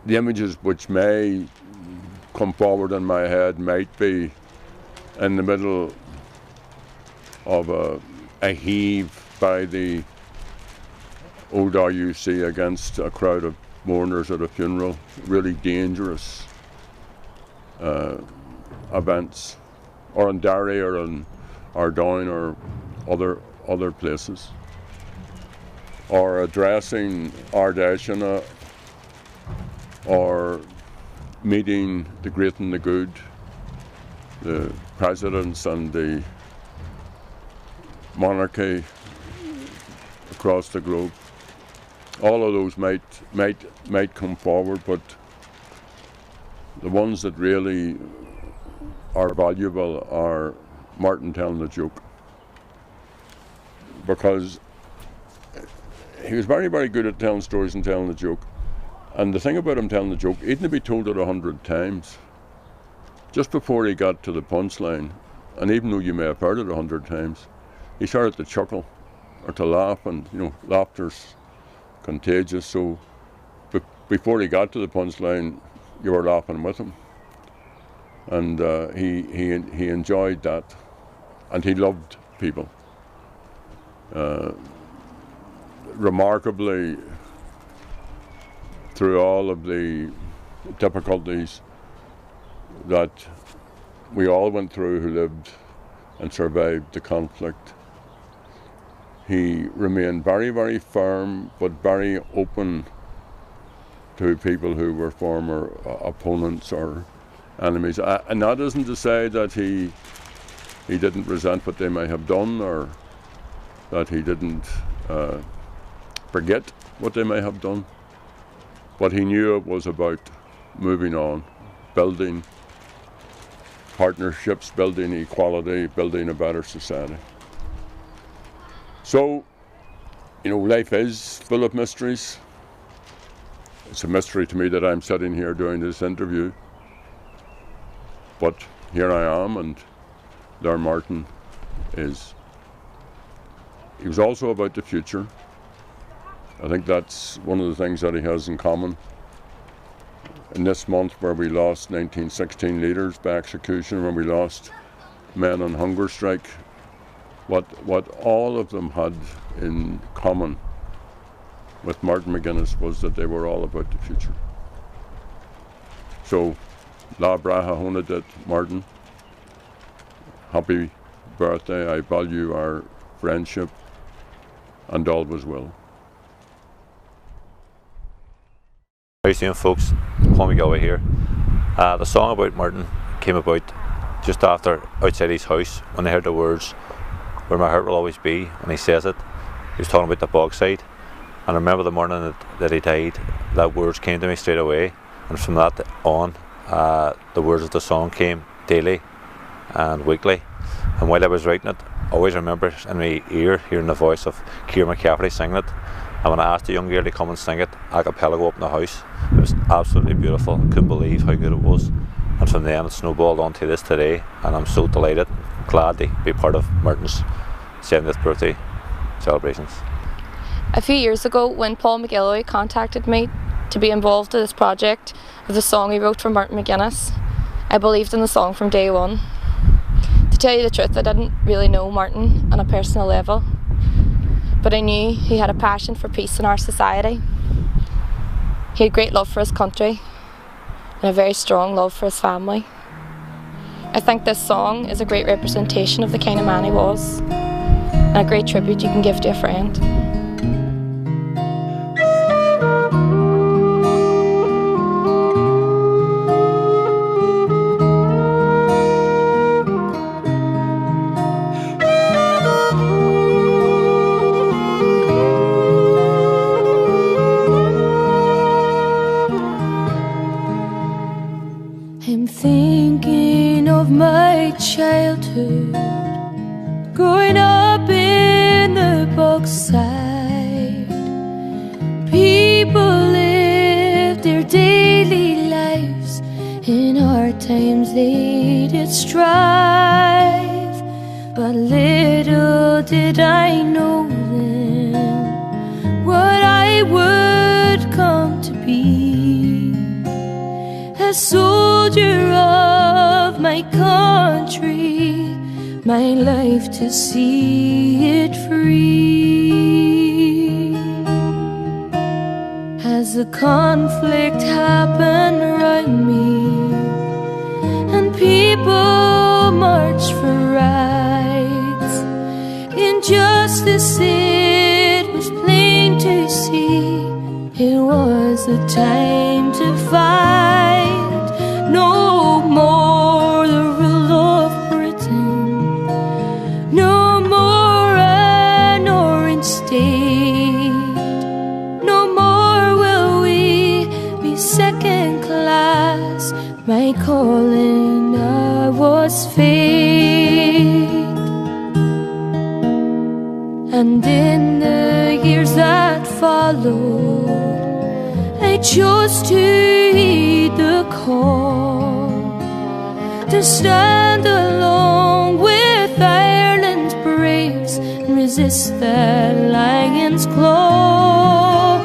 the images which may come forward in my head might be in the middle of a heave by the old RUC against a crowd of mourners at a funeral, really dangerous events, or in Derry or in Ardoyne or other places, or addressing Ardeshina, or meeting the great and the good, the presidents and the monarchy across the globe. All of those might come forward, but the ones that really are valuable are Martin telling the joke, because he was very, very good at telling stories and telling the joke. And the thing about him telling the joke, even if he told it 100 times, just before he got to the punchline, and even though you may have heard it 100 times, he started to chuckle or to laugh, and you know, laughter's contagious. So before he got to the punchline, you were laughing with him, and he enjoyed that, and he loved people. Remarkably, through all of the difficulties that we all went through who lived and survived the conflict, he remained very, very firm, but very open to people who were former opponents or enemies. And that isn't to say that he didn't resent what they may have done, or that he didn't forget what they may have done. But he knew it was about moving on, building partnerships, building equality, building a better society. So, you know, life is full of mysteries. It's a mystery to me that I'm sitting here doing this interview. But here I am, and there Martin is. He was also about the future. I think that's one of the things that he has in common. In this month where we lost 1916 leaders by execution, when we lost men on hunger strike, what all of them had in common with Martin McGuinness was that they were all about the future. So, La Braha Honadit, Martin, happy birthday. I value our friendship, and always will. How you doing, folks? Paul McGuinness here. The song about Martin came about just after outside his house when I heard the words "Where my heart will always be" when he says it. He was talking about the bogside, and I remember the morning that he died, that words came to me straight away, and from that on the words of the song came daily and weekly. And while I was writing it, I always remember in my ear hearing the voice of Cara McGuinness singing it. And when I asked the young girl to come and sing it a cappella go up in the house, it was absolutely beautiful. I couldn't believe how good it was. And from then it snowballed on to this today, and I'm so delighted, glad to be part of Martin's 70th birthday celebrations. A few years ago, when Paul McGuinness contacted me to be involved in this project of the song he wrote for Martin McGuinness, I believed in the song from day one. To tell you the truth, I didn't really know Martin on a personal level, but I knew he had a passion for peace in our society. He had great love for his country and a very strong love for his family. I think this song is a great representation of the kind of man he was, and a great tribute you can give to a friend. I'm thinking of my childhood, growing up in the bogside. People lived their daily lives, in hard times they did strive. But little did I know then what I would come to be, a soldier of my country, my life to see it free. As the conflict happened around me, and people marched for rights, injustice it was plain to see. It was the time to fight. No more the rule of Britain, no more an orange state, no more will we be second class. My calling was fate. And in the years that followed, I chose to heed the call, to stand along with Ireland's braves and resist that lion's claw.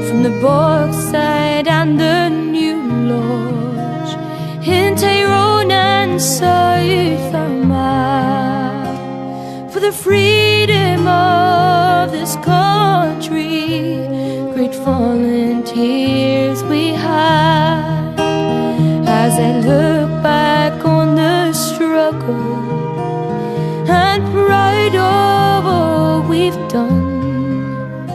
From the bogside and the new lodge, in Tyrone and South Armagh, for the freedom of this country, great volunteers we had. As I look back on the struggle and proud of all we've done,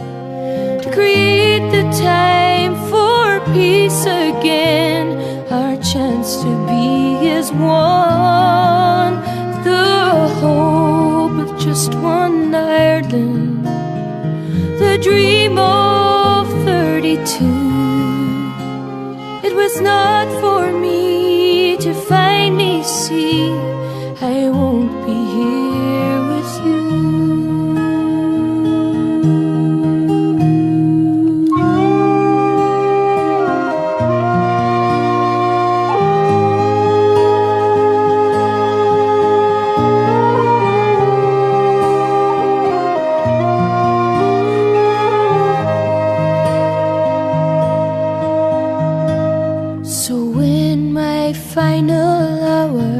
to create the time for peace again, our chance to be as one, the hope of just one Ireland, the dream of 32. It was not for me to finally see I won't be here with you. Final hour,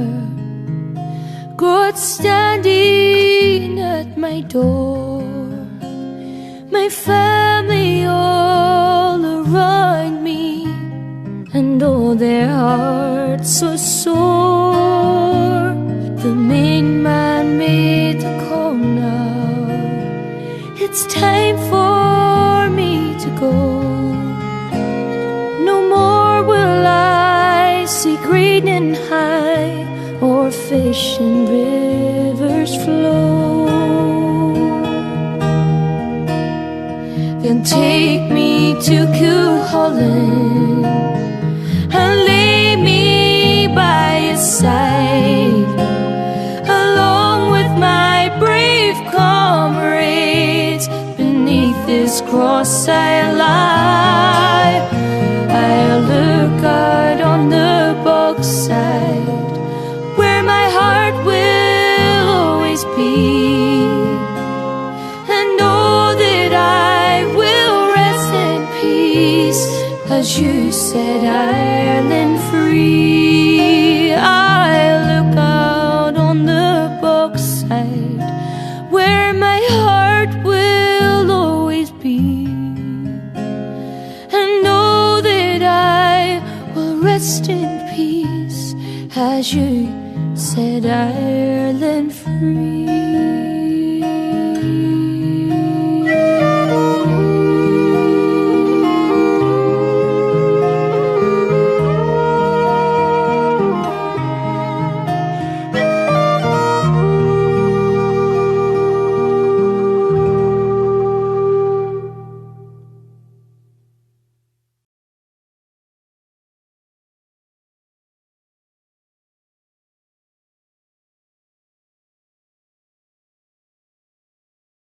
God standing at my door, my family all around me, and all their hearts so sore. The main man made the call now, it's time for me to go. No more will lie, or fish in rivers flow. Then take me to Cuchulainn and lay me by your side, along with my brave comrades. Beneath this cross I lie. I'll look out on the bogside, where my heart will always be, and know that I will rest in peace, as you set Ireland free. I'll look out on the bogside, where my heart will always be, and know that I will rest in peace, as you set Ireland free.